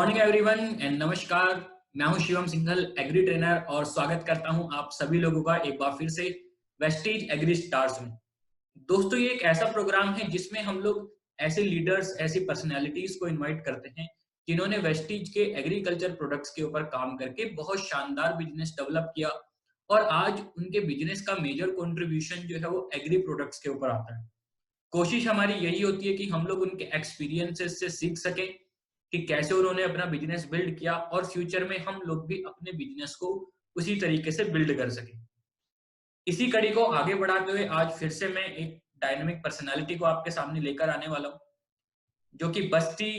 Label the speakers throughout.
Speaker 1: Morning everyone and नमस्कार। मैं हूं शिवम सिंघल, एग्री ट्रेनर, और स्वागत करता हूं आप सभी लोगों का एक बार फिर से वेस्टीज एग्री स्टार्स में। दोस्तों, ये एक ऐसा प्रोग्राम है जिसमें हम लोग ऐसे लीडर्स, ऐसी पर्सनैलिटीज को इनवाइट करते हैं जिन्होंने वेस्टीज के एग्रीकल्चर प्रोडक्ट्स के ऊपर काम करके बहुत शानदार बिजनेस डेवलप किया और आज उनके बिजनेस का मेजर कंट्रीब्यूशन जो है वो एग्री प्रोडक्ट्स के ऊपर आता है। कोशिश हमारी यही होती है कि हम लोग उनके एक्सपीरियंसेस से सीख सकें कि कैसे उन्होंने अपना बिजनेस बिल्ड किया और फ्यूचर में हम लोग भी अपने बिजनेस को उसी तरीके से बिल्ड कर सकें। इसी कड़ी को आगे बढ़ाते हुए आज फिर से मैं एक डायनामिक पर्सनालिटी को आपके सामने लेकर आने वाला हूं, जो कि बस्ती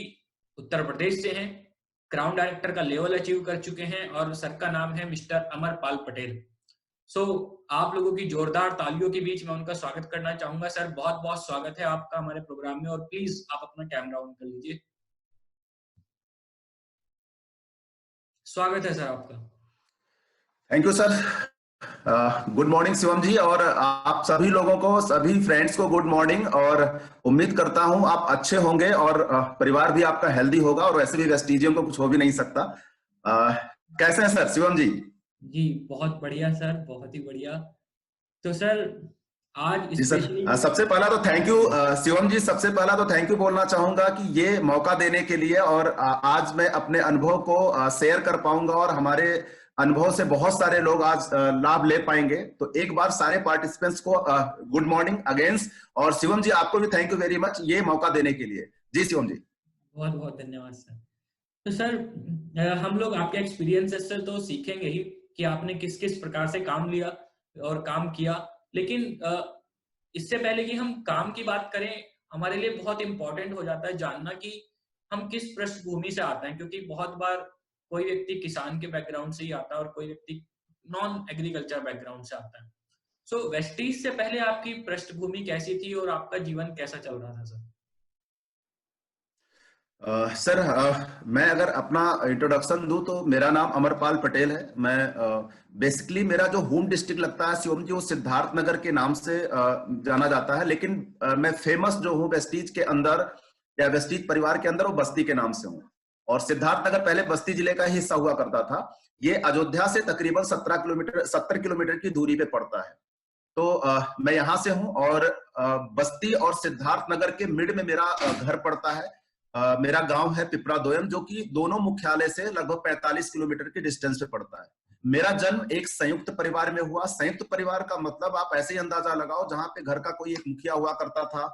Speaker 1: उत्तर प्रदेश से हैं, क्राउन डायरेक्टर का लेवल अचीव कर चुके हैं और सर का नाम है मिस्टर अमरपाल पटेल। सो आप लोगों की जोरदार तालियों के बीच मैं उनका स्वागत करना चाहूंगा। सर, बहुत बहुत स्वागत है आपका हमारे प्रोग्राम में और प्लीज आप अपना कैमरा ऑन कर लीजिए। स्वागत है सर आपका।
Speaker 2: Thank you sir. Good morning Shivam ji, और आप सभी लोगों को, सभी फ्रेंड्स को गुड मॉर्निंग। और उम्मीद करता हूं आप अच्छे होंगे और परिवार भी आपका हेल्दी होगा, और वैसे भी वेस्टीजियम को कुछ हो भी नहीं सकता। कैसे हैं सर शिवम जी?
Speaker 1: जी बहुत बढ़िया सर, बहुत ही बढ़िया। तो सर आज
Speaker 2: जी सर,
Speaker 1: स्पेशली
Speaker 2: सबसे पहला तो थैंक यू शिवम जी, सबसे पहला तो थैंक यू बोलना चाहूंगा कि ये मौका देने के लिए, और आज मैं अपने अनुभव को शेयर कर पाऊंगा और हमारे अनुभव से बहुत सारे लोग आज लाभ ले पाएंगे। तो एक बार सारे पार्टिसिपेंट्स को गुड मॉर्निंग अगेंस्ट, और शिवम जी आपको भी थैंक यू वेरी मच ये मौका देने के लिए। जी शिवम जी,
Speaker 1: बहुत बहुत धन्यवाद सर। तो सर हम लोग आपके एक्सपीरियंसेस से तो सीखेंगे ही कि आपने किस किस प्रकार से काम लिया और काम किया, लेकिन इससे पहले कि हम काम की बात करें, हमारे लिए बहुत इंपॉर्टेंट हो जाता है जानना कि हम किस पृष्ठभूमि से आते हैं, क्योंकि बहुत बार कोई व्यक्ति किसान के बैकग्राउंड से ही आता है और कोई व्यक्ति नॉन एग्रीकल्चर बैकग्राउंड से आता है। सो वेस्टीज से पहले आपकी पृष्ठभूमि कैसी थी और आपका जीवन कैसा चल रहा था सर?
Speaker 2: सर मैं अगर अपना इंट्रोडक्शन दूं तो मेरा नाम अमरपाल पटेल है। मैं बेसिकली मेरा जो होम डिस्ट्रिक्ट लगता है शिवम जी, वो सिद्धार्थ नगर के नाम से जाना जाता है, लेकिन मैं फेमस जो हूँ वेस्टीज के अंदर या वेस्टीज परिवार के अंदर, वो बस्ती के नाम से हूँ। और सिद्धार्थ नगर पहले बस्ती जिले का हिस्सा हुआ करता था। ये अयोध्या से तकरीबन 70 किलोमीटर की दूरी पे पड़ता है। तो मैं यहाँ से हूँ, और बस्ती और सिद्धार्थ नगर के मिड में मेरा घर पड़ता है। मेरा गांव है पिपरा दोयम, जो कि दोनों मुख्यालय से लगभग 45 किलोमीटर की डिस्टेंस पे पड़ता है। मेरा जन्म एक संयुक्त परिवार में हुआ। संयुक्त परिवार का मतलब आप ऐसे ही अंदाजा लगाओ, जहां पे घर का कोई एक मुखिया हुआ करता था,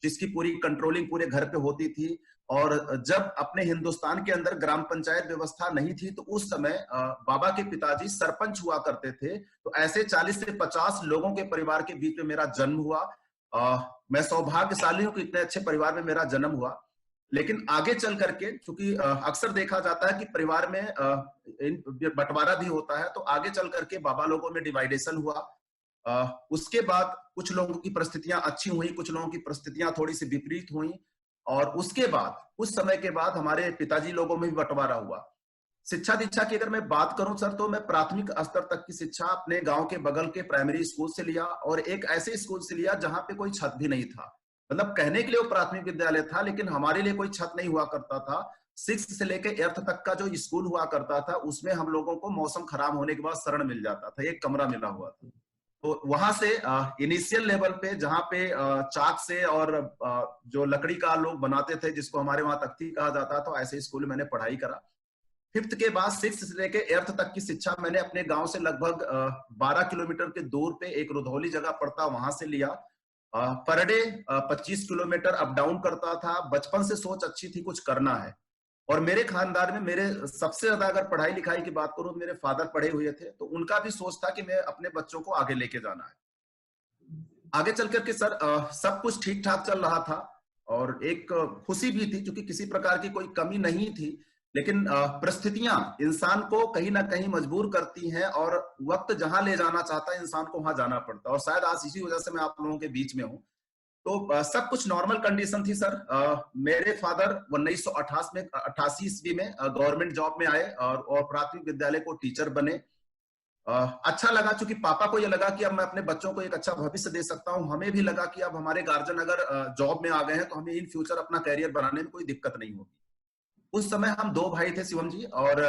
Speaker 2: जिसकी पूरी कंट्रोलिंग पूरे घर पे होती थी। और जब अपने हिंदुस्तान के अंदर ग्राम पंचायत व्यवस्था नहीं थी, तो उस समय बाबा के पिताजी सरपंच हुआ करते थे। तो ऐसे 40 से 50 लोगों के परिवार के बीच में मेरा जन्म हुआ। मैं सौभाग्यशाली हूं कि इतने अच्छे परिवार में मेरा जन्म हुआ। लेकिन आगे चल करके, क्योंकि अक्सर देखा जाता है कि परिवार में बंटवारा भी होता है, तो आगे चल करके बाबा लोगों में डिवाइडेशन हुआ। उसके बाद कुछ लोगों की परिस्थितियां अच्छी हुई, कुछ लोगों की परिस्थितियां थोड़ी सी विपरीत हुई, और उसके बाद कुछ समय के बाद हमारे पिताजी लोगों में भी बंटवारा हुआ। शिक्षा दीक्षा की अगर मैं बात करूं सर, तो मैं प्राथमिक स्तर तक की शिक्षा अपने गांव के बगल के प्राइमरी स्कूल से लिया, और एक ऐसे स्कूल से लिया जहां पे कोई छत भी नहीं था। मतलब कहने के लिए वो प्राथमिक विद्यालय था, लेकिन हमारे लिए कोई छत नहीं हुआ करता था। 6 से लेकर 8 तक का जो स्कूल हुआ करता था, उसमें हम लोगों को मौसम खराब होने के बाद शरण मिल जाता था, एक कमरा मिला हुआ था। तो वहां से इनिशियल लेवल पे, जहां पे चाक से और जो लकड़ी का लोग बनाते थे, जिसको हमारे वहां तख्ती कहा जाता, तो ऐसे स्कूल में मैंने पढ़ाई करा। 5th के बाद 6 से लेकर 8th तक की शिक्षा मैंने अपने गांव से लगभग 12 किलोमीटर के दूर पे एक रुधौली जगह पड़ता, वहां से लिया। Per day 25 kilometre up down करता था। बचपन से सोच अच्छी थी, कुछ करना है। और मेरे खानदान में मेरे सबसे ज्यादा अगर पढ़ाई लिखाई की बात करूं, मेरे फादर पढ़े हुए थे, तो उनका भी सोच था कि मैं अपने बच्चों को आगे लेके जाना है। आगे चल करके सर सब कुछ ठीक ठाक चल रहा था, और एक खुशी भी थी, क्योंकि किसी प्रकार की कोई कमी नहीं थी। लेकिन परिस्थितियां इंसान को कहीं ना कहीं मजबूर करती हैं, और वक्त जहां ले जाना चाहता है इंसान को वहां जाना पड़ता है। और शायद आज इसी वजह से मैं आप लोगों के बीच में हूं। तो सब कुछ नॉर्मल कंडीशन थी सर। मेरे फादर 1988 ईस्वी में गवर्नमेंट जॉब में आए, और प्राथमिक विद्यालय को टीचर बने। अच्छा लगा, क्योंकि पापा को ये लगा कि अब मैं अपने बच्चों को एक अच्छा भविष्य दे सकता हूं। हमें भी लगा कि अब हमारे गार्जियन अगर जॉब में आ गए हैं, तो हमें इन फ्यूचर अपना कैरियर बनाने में कोई दिक्कत नहीं होगी। उस समय हम दो भाई थे शिवम जी, और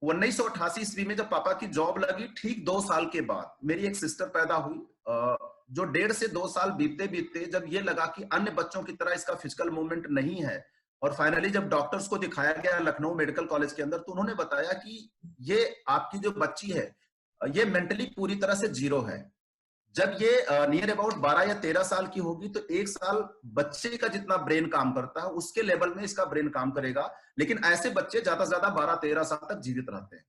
Speaker 2: 1988 ईस्वी में जब पापा की जॉब लगी, ठीक 2 साल के बाद मेरी एक सिस्टर पैदा हुई। जो 1.5 से 2 साल बीतते बीतते जब ये लगा कि अन्य बच्चों की तरह इसका फिजिकल मूवमेंट नहीं है, और फाइनली जब डॉक्टर्स को दिखाया गया लखनऊ मेडिकल कॉलेज के अंदर, तो उन्होंने बताया कि ये आपकी जो बच्ची है ये मेंटली पूरी तरह से जीरो है। जब ये नियर अबाउट 12 या 13 साल की होगी तो 1 साल बच्चे का जितना ब्रेन काम करता है उसके लेवल में इसका ब्रेन काम करेगा, लेकिन ऐसे बच्चे ज्यादा से ज्यादा 12-13 साल तक जीवित रहते हैं।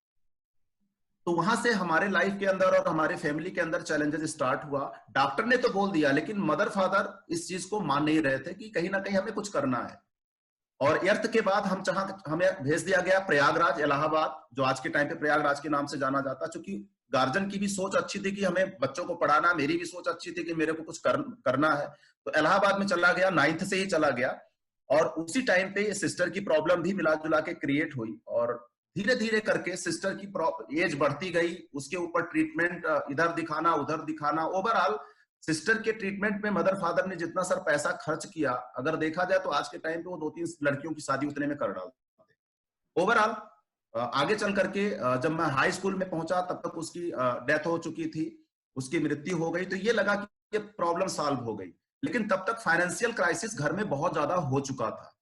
Speaker 2: तो वहां से हमारे लाइफ के अंदर और हमारे फैमिली के अंदर चैलेंजेस स्टार्ट हुआ। डॉक्टर ने तो बोल दिया, लेकिन मदर फादर इस चीज को मान नहीं रहे थे कि कहीं ना कहीं हमें कुछ करना है। और अर्थ के बाद हमें भेज दिया गया प्रयागराज, इलाहाबाद, जो आज के टाइम पे प्रयागराज के नाम से जाना जाता है। चूंकि गार्जियन की भी सोच अच्छी थी कि हमें बच्चों को पढ़ाना, मेरी भी सोच अच्छी थी कि मेरे को कुछ करना है, तो इलाहाबाद में चला गया, 9th से ही चला गया। और उसी टाइम पे सिस्टर की प्रॉब्लम भी मिला जुला के क्रिएट हुई, और धीरे धीरे करके सिस्टर की एज बढ़ती गई, उसके ऊपर ट्रीटमेंट इधर दिखाना उधर दिखाना। ओवरऑल सिस्टर के ट्रीटमेंट में मदर फादर ने जितना सर पैसा खर्च किया, अगर देखा जाए तो आज के टाइम पे वो 2-3 लड़कियों की शादी उतने में कर डालते। ओवरऑल आगे चल करके जब मैं हाई स्कूल में पहुंचा तब तक उसकी डेथ हो चुकी थी, उसकी मृत्यु हो गई। तो ये लगा कि ये प्रॉब्लम सॉल्व हो गई, लेकिन तब तक फाइनेंशियल क्राइसिस घर में बहुत ज्यादा हो चुका था।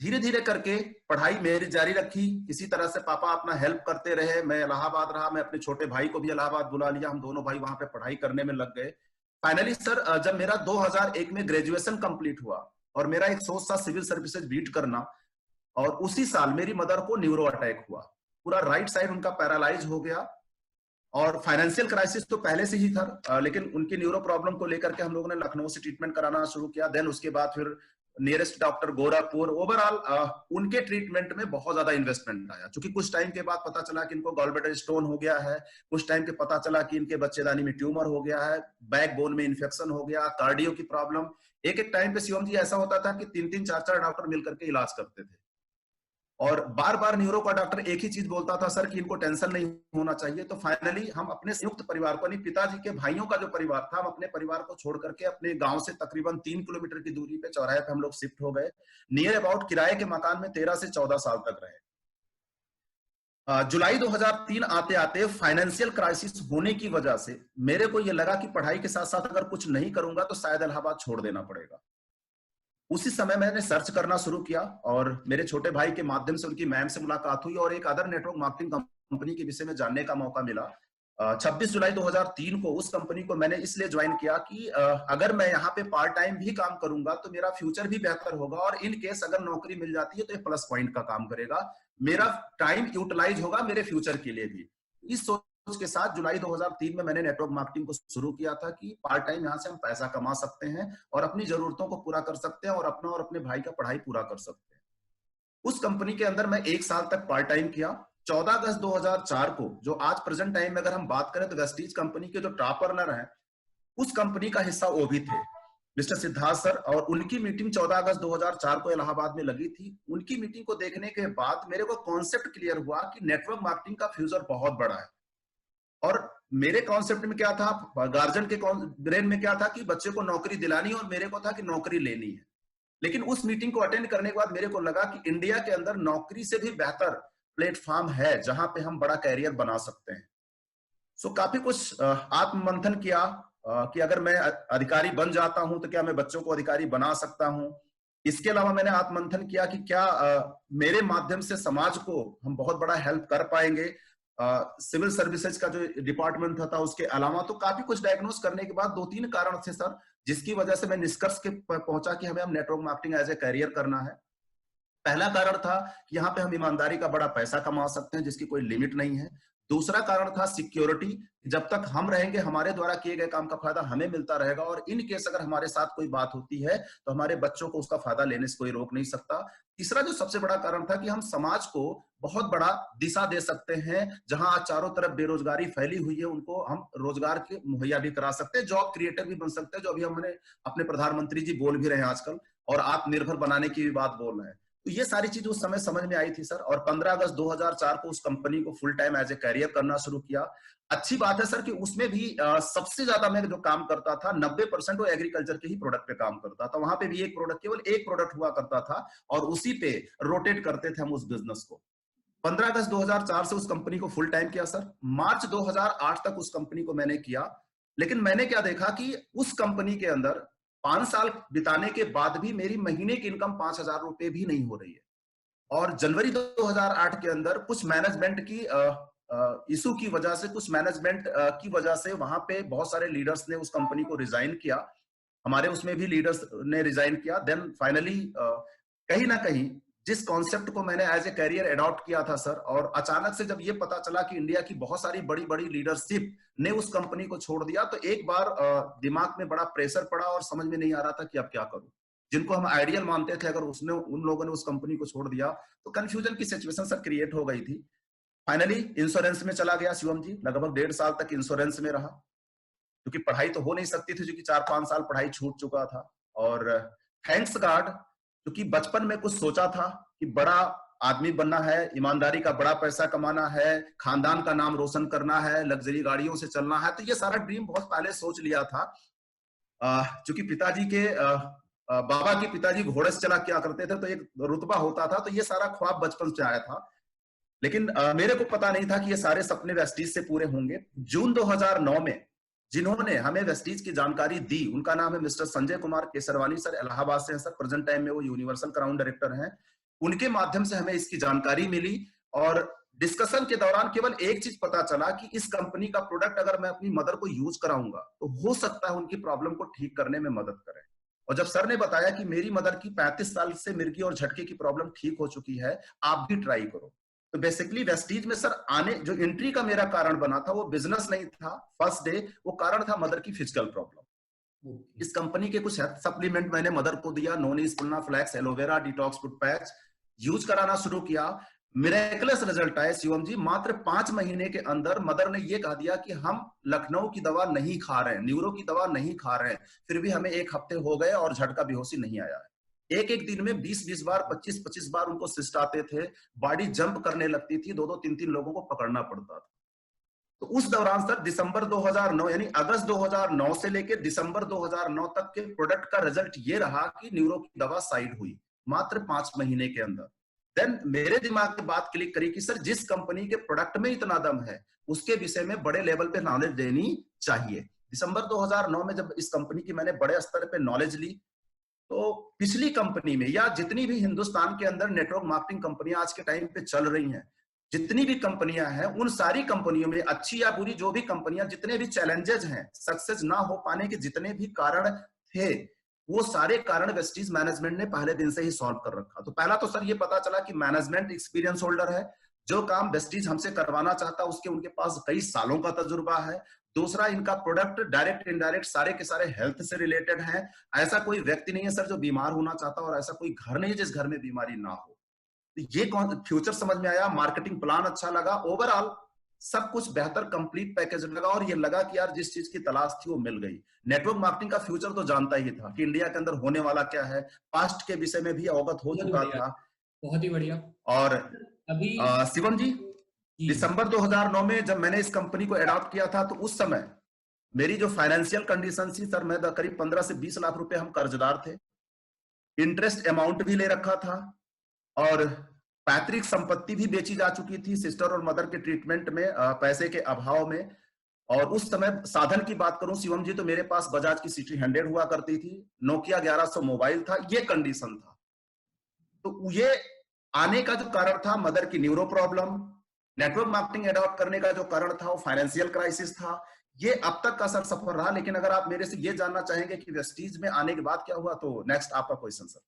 Speaker 2: धीरे धीरे करके पढ़ाई मेरी जारी रखी, इसी तरह से पापा अपना हेल्प करते रहे। मैं इलाहाबाद रहा, मैं अपने छोटे भाई को भी इलाहाबाद बुला लिया, हम दोनों भाई वहां पे पढ़ाई करने में लग गए। फाइनली सर जब मेरा 2001 में ग्रेजुएशन कंप्लीट हुआ और मेरा एक सोच था सिविल सर्विसेज बीट करना, और उसी साल मेरी मदर को न्यूरो अटैक हुआ, पूरा राइट साइड उनका पैरालाइज हो गया। और फाइनेंशियल क्राइसिस तो पहले से ही था, लेकिन उनकी न्यूरो प्रॉब्लम को लेकर के हम लोगों ने लखनऊ से ट्रीटमेंट कराना शुरू किया। देन उसके बाद फिर नियरेस्ट डॉक्टर गोरखपुर। ओवरऑल उनके ट्रीटमेंट में बहुत ज्यादा इन्वेस्टमेंट आया, क्योंकि कुछ टाइम के बाद पता चला कि इनको गॉलब्लैडर स्टोन हो गया है, कुछ टाइम के पता चला कि इनके बच्चेदानी में ट्यूमर हो गया है, बैकबोन में इन्फेक्शन हो गया, कार्डियो की प्रॉब्लम। एक एक टाइम पे शिवम जी ऐसा होता था कि 3-3 4-4 डॉक्टर मिलकर के इलाज करते थे, और बार बार न्यूरो का डॉक्टर एक ही चीज बोलता था, सर कि इनको टेंशन नहीं होना चाहिए। तो फाइनली हम अपने संयुक्त परिवार को, नहीं पिताजी के भाइयों का जो परिवार था, हम अपने परिवार को छोड़ करके अपने गांव से तकरीबन 3 किलोमीटर की दूरी पे चौराहे पे हम लोग शिफ्ट हो गए। नियर अबाउट किराए के मकान में 13 से 14 साल तक रहे। जुलाई 2003 आते आते फाइनेंशियल क्राइसिस होने की वजह से मेरे को यह लगा कि पढ़ाई के साथ साथ अगर कुछ नहीं करूंगा तो शायद इलाहाबाद छोड़ देना पड़ेगा। उसी समय मैंने सर्च करना शुरू किया, और मेरे छोटे भाई के माध्यम से उनकी मैम से मुलाकात हुई और एक अदर नेटवर्क मार्केटिंग कंपनी के विषय में जानने का मौका मिला। 26 जुलाई 2003 को उस कंपनी को मैंने इसलिए ज्वाइन किया कि अगर मैं यहाँ पे पार्ट टाइम भी काम करूंगा तो मेरा फ्यूचर भी बेहतर होगा, और इन केस अगर नौकरी मिल जाती है तो ये प्लस पॉइंट का काम करेगा, मेरा टाइम यूटिलाइज होगा मेरे फ्यूचर के लिए भी। इस सोच के साथ जुलाई 2003 में मैंने नेटवर्क मार्केटिंग को शुरू किया था कि पार्ट टाइम यहाँ से हम पैसा कमा सकते हैं और अपनी जरूरतों को पूरा कर सकते हैं और अपना और अपने भाई का पढ़ाई पूरा कर सकते हैं। उस कंपनी के अंदर मैं 1 साल तक पार्ट टाइम किया। 14 अगस्त 2004 को, जो आज प्रेजेंट टाइम में अगर हम बात करें तो वेस्टीज कंपनी के जो टॉप अर्नर हैं, उस कंपनी का हिस्सा वो भी थे, मिस्टर सिद्धार्थ सर। और उनकी मीटिंग 14 अगस्त 2004 को इलाहाबाद में लगी थी। उनकी मीटिंग को देखने के बाद मेरे को कॉन्सेप्ट क्लियर हुआ कि नेटवर्क मार्केटिंग का फ्यूचर बहुत बड़ा है। और मेरे कॉन्सेप्ट में क्या था, गार्जियन के ब्रेन में क्या था कि बच्चे को नौकरी दिलानी, और मेरे को था कि नौकरी लेनी है। लेकिन उस मीटिंग को अटेंड करने के बाद मेरे को लगा कि इंडिया के अंदर नौकरी से भी बेहतर प्लेटफॉर्म है जहां पे हम बड़ा कैरियर बना सकते हैं। सो काफी कुछ आत्ममंथन किया कि अगर मैं अधिकारी बन जाता हूं तो क्या मैं बच्चों को अधिकारी बना सकता हूं। इसके अलावा मैंने आत्ममंथन किया कि क्या मेरे माध्यम से समाज को हम बहुत बड़ा हेल्प कर पाएंगे। सिविल सर्विसेज का जो डिपार्टमेंट था उसके अलावा तो काफी कुछ डायग्नोस करने के बाद 2-3 कारण थे सर, जिसकी वजह से मैं निष्कर्ष के पहुंचा कि हमें network marketing as a career करना है। पहला कारण था कि यहाँ पे हम ईमानदारी का बड़ा पैसा कमा सकते हैं जिसकी कोई लिमिट नहीं है। दूसरा कारण था सिक्योरिटी, जब तक हम रहेंगे हमारे द्वारा किए गए काम का फायदा हमें मिलता रहेगा, और इन केस अगर हमारे साथ कोई बात होती है तो हमारे बच्चों को उसका फायदा लेने से कोई रोक नहीं सकता। तीसरा जो सबसे बड़ा कारण था कि हम समाज को बहुत बड़ा दिशा दे सकते हैं, जहां आज चारों तरफ बेरोजगारी फैली हुई है उनको हम रोजगार के मुहैया भी करा सकते हैं, जॉब क्रिएटर भी बन सकते हैं, जो अभी हमने अपने प्रधानमंत्री जी बोल भी रहे हैं आजकल, और आत्मनिर्भर बनाने की भी बात बोल रहे हैं। तो ये सारी चीज उस समय समझ में आई थी सर, और 15 अगस्त 2004 को उस कंपनी को full time as a career करना शुरू किया। अच्छी बात है सर कि उसमें भी सबसे ज्यादा मैं जो काम करता था 90% वो एग्रीकल्चर के ही प्रोडक्ट पे काम करता था। वहां पे भी केवल एक प्रोडक्ट हुआ करता था और उसी पे रोटेट करते थे हम उस बिजनेस को। 15 अगस्त 2004 से उस कंपनी को फुल टाइम किया सर। मार्च 2008 तक उस कंपनी को मैंने किया, लेकिन मैंने क्या देखा कि उस कंपनी के अंदर 5 साल बिताने के बाद भी मेरी महीने की इनकम 5,000 रुपए भी नहीं हो रही है। और जनवरी 2008 के अंदर कुछ मैनेजमेंट की इशू की वजह से, कुछ मैनेजमेंट की वजह से वहां पे बहुत सारे लीडर्स ने उस कंपनी को रिजाइन किया। हमारे उसमें भी लीडर्स ने रिजाइन किया। देन फाइनली कहीं ना कहीं जिस कॉन्सेप्ट को मैंने एज ए कैरियर अडॉप्ट किया था सर, और अचानक से जब ये पता चला कि इंडिया की बहुत सारी बड़ी बड़ी लीडरशिप ने उस कंपनी को छोड़ दिया, तो एक बार दिमाग में बड़ा प्रेशर पड़ा और समझ में नहीं आ रहा था कि अब क्या करूं। जिनको हम आइडियल मानते थे, अगर उन लोगों ने उस कंपनी को छोड़ दिया तो कंफ्यूजन की सिचुएशन सर क्रिएट हो गई थी। फाइनली इंश्योरेंस में चला गया शिवम जी, लगभग 1.5 साल तक इंश्योरेंस में रहा, क्योंकि पढ़ाई तो हो नहीं सकती थी, क्योंकि 4-5 साल पढ़ाई छूट चुका था। और थैंक्स गॉड, क्योंकि बचपन में कुछ सोचा था कि बड़ा आदमी बनना है, ईमानदारी का बड़ा पैसा कमाना है, खानदान का नाम रोशन करना है, लग्जरी गाड़ियों से चलना है, तो ये सारा ड्रीम बहुत पहले सोच लिया था। क्योंकि पिताजी के बाबा के पिताजी घोड़े से चला किया करते थे, तो एक रुतबा होता था, तो ये सारा ख्वाब बचपन से आया था। लेकिन मेरे को पता नहीं था कि ये सारे सपने वेस्टीज से पूरे होंगे। जून 2009 में जिन्होंने हमें वेस्टीज की जानकारी दी, उनका नाम है मिस्टर संजय कुमार केसरवानी सर, इलाहाबाद से हैं सर, प्रेजेंट टाइम में वो यूनिवर्सल क्राउन डायरेक्टर हैं। उनके माध्यम से हमें इसकी जानकारी मिली, और डिस्कशन के दौरान केवल एक चीज पता चला कि इस कंपनी का प्रोडक्ट अगर मैं अपनी मदर को यूज कराऊंगा तो हो सकता है उनकी प्रॉब्लम को ठीक करने में मदद करे। और जब सर ने बताया कि मेरी मदर की 35 साल से मिर्गी और झटके की प्रॉब्लम ठीक हो चुकी है, आप भी ट्राई करो, तो बेसिकली वेस्टीज में सर आने जो एंट्री का मेरा कारण बना था, वो बिजनेस नहीं था फर्स्ट डे, वो कारण था मदर की फिजिकल प्रॉब्लम। इस कंपनी के कुछ सप्लीमेंट मैंने मदर को दिया, नोनी, स्पुलना flax, aloe vera, detox foot patch use कराना शुरू किया। मिरेकलस रिजल्ट आए शिवम जी। मात्र 5 महीने के अंदर मदर ने ये कह दिया कि हम लखनऊ की दवा नहीं खा रहे हैं, न्यूरो की दवा नहीं खा रहे हैं, फिर भी हमें 1 हफ्ते हो गए और झटका बेहोशी नहीं आया है। एक दिन में 20-20 बार, 25-25 बार उनको सिस्ट आते थे, बॉडी जंप करने लगती थी, 2-2, 3-3 लोगों को पकड़ना पड़ता था। तो उस दौरान सर दिसंबर 2009 यानी अगस्त 2009 से लेकर दिसंबर 2009 तक के प्रोडक्ट का रिजल्ट ये रहा कि न्यूरो की दवा साइड हुई मात्र 5 महीने के अंदर। देन मेरे दिमाग में बात क्लिक करी कि सर जिस कंपनी के प्रोडक्ट में इतना दम है, उसके विषय में बड़े लेवल पे नॉलेज देनी चाहिए। दिसंबर 2009 में जब इस कंपनी की मैंने बड़े स्तर पे नॉलेज ली, तो पिछली कंपनी में या जितनी भी हिंदुस्तान के अंदर नेटवर्क मार्केटिंग कंपनियां आज के टाइम पे चल रही हैं, जितनी भी कंपनियां हैं, उन सारी कंपनियों में अच्छी या बुरी जो भी कंपनियां, जितने भी चैलेंजेस हैं, सक्सेस ना हो पाने के जितने भी कारण थे, वो सारे कारण वेस्टीज मैनेजमेंट ने पहले दिन से ही सॉल्व कर रखा। तो पहला तो सर ये पता चला कि मैनेजमेंट एक्सपीरियंस होल्डर है, जो काम वेस्टीज हमसे करवाना चाहता उसके उनके पास कई सालों का तजुर्बा है। दूसरा, इनका प्रोडक्ट डायरेक्ट इनडायरेक्ट सारे के सारे हेल्थ से रिलेटेड है। ऐसा कोई व्यक्ति नहीं है सर जो बीमार होना चाहता, और ऐसा कोई घर नहीं है जिस घर में बीमारी ना हो। तो ये फ्यूचर समझ में आया, मार्केटिंग प्लान अच्छा लगा, ओवरऑल सब कुछ बेहतर कंप्लीट पैकेज लगा, और ये लगा कि यार जिस चीज की तलाश थी वो मिल गई। नेटवर्क मार्केटिंग का फ्यूचर तो जानता ही था कि इंडिया के अंदर होने वाला क्या है, पास्ट के विषय में भी अवगत हो चुका था।
Speaker 1: बहुत ही बढ़िया।
Speaker 2: और
Speaker 1: अभी
Speaker 2: शिवम जी, दिसंबर 2009 में जब मैंने इस कंपनी को अडॉप्ट किया था, तो उस समय मेरी जो फाइनेंशियल कंडीशन थी सर, मैं करीब 15 से 20 लाख रुपए हम कर्जदार थे, इंटरेस्ट अमाउंट भी ले रखा था, और पैतृक संपत्ति भी बेची जा चुकी थी सिस्टर और मदर के ट्रीटमेंट में, पैसे के अभाव में। और उस समय साधन की बात करूं शिवम जी, तो मेरे पास बजाज की सिटी 100 हुआ करती थी, नोकिया 1100 मोबाइल था, ये कंडीशन था। तो ये आने का जो कारण था मदर की neuro problem, network marketing adopt करने का जो कारण था वो फाइनेंशियल क्राइसिस था। ये अब तक का सर सफर रहा। लेकिन अगर आप मेरे से ये जानना चाहेंगे कि वेस्टीज में आने के बाद क्या हुआ, तो नेक्स्ट आपका क्वेश्चन सर।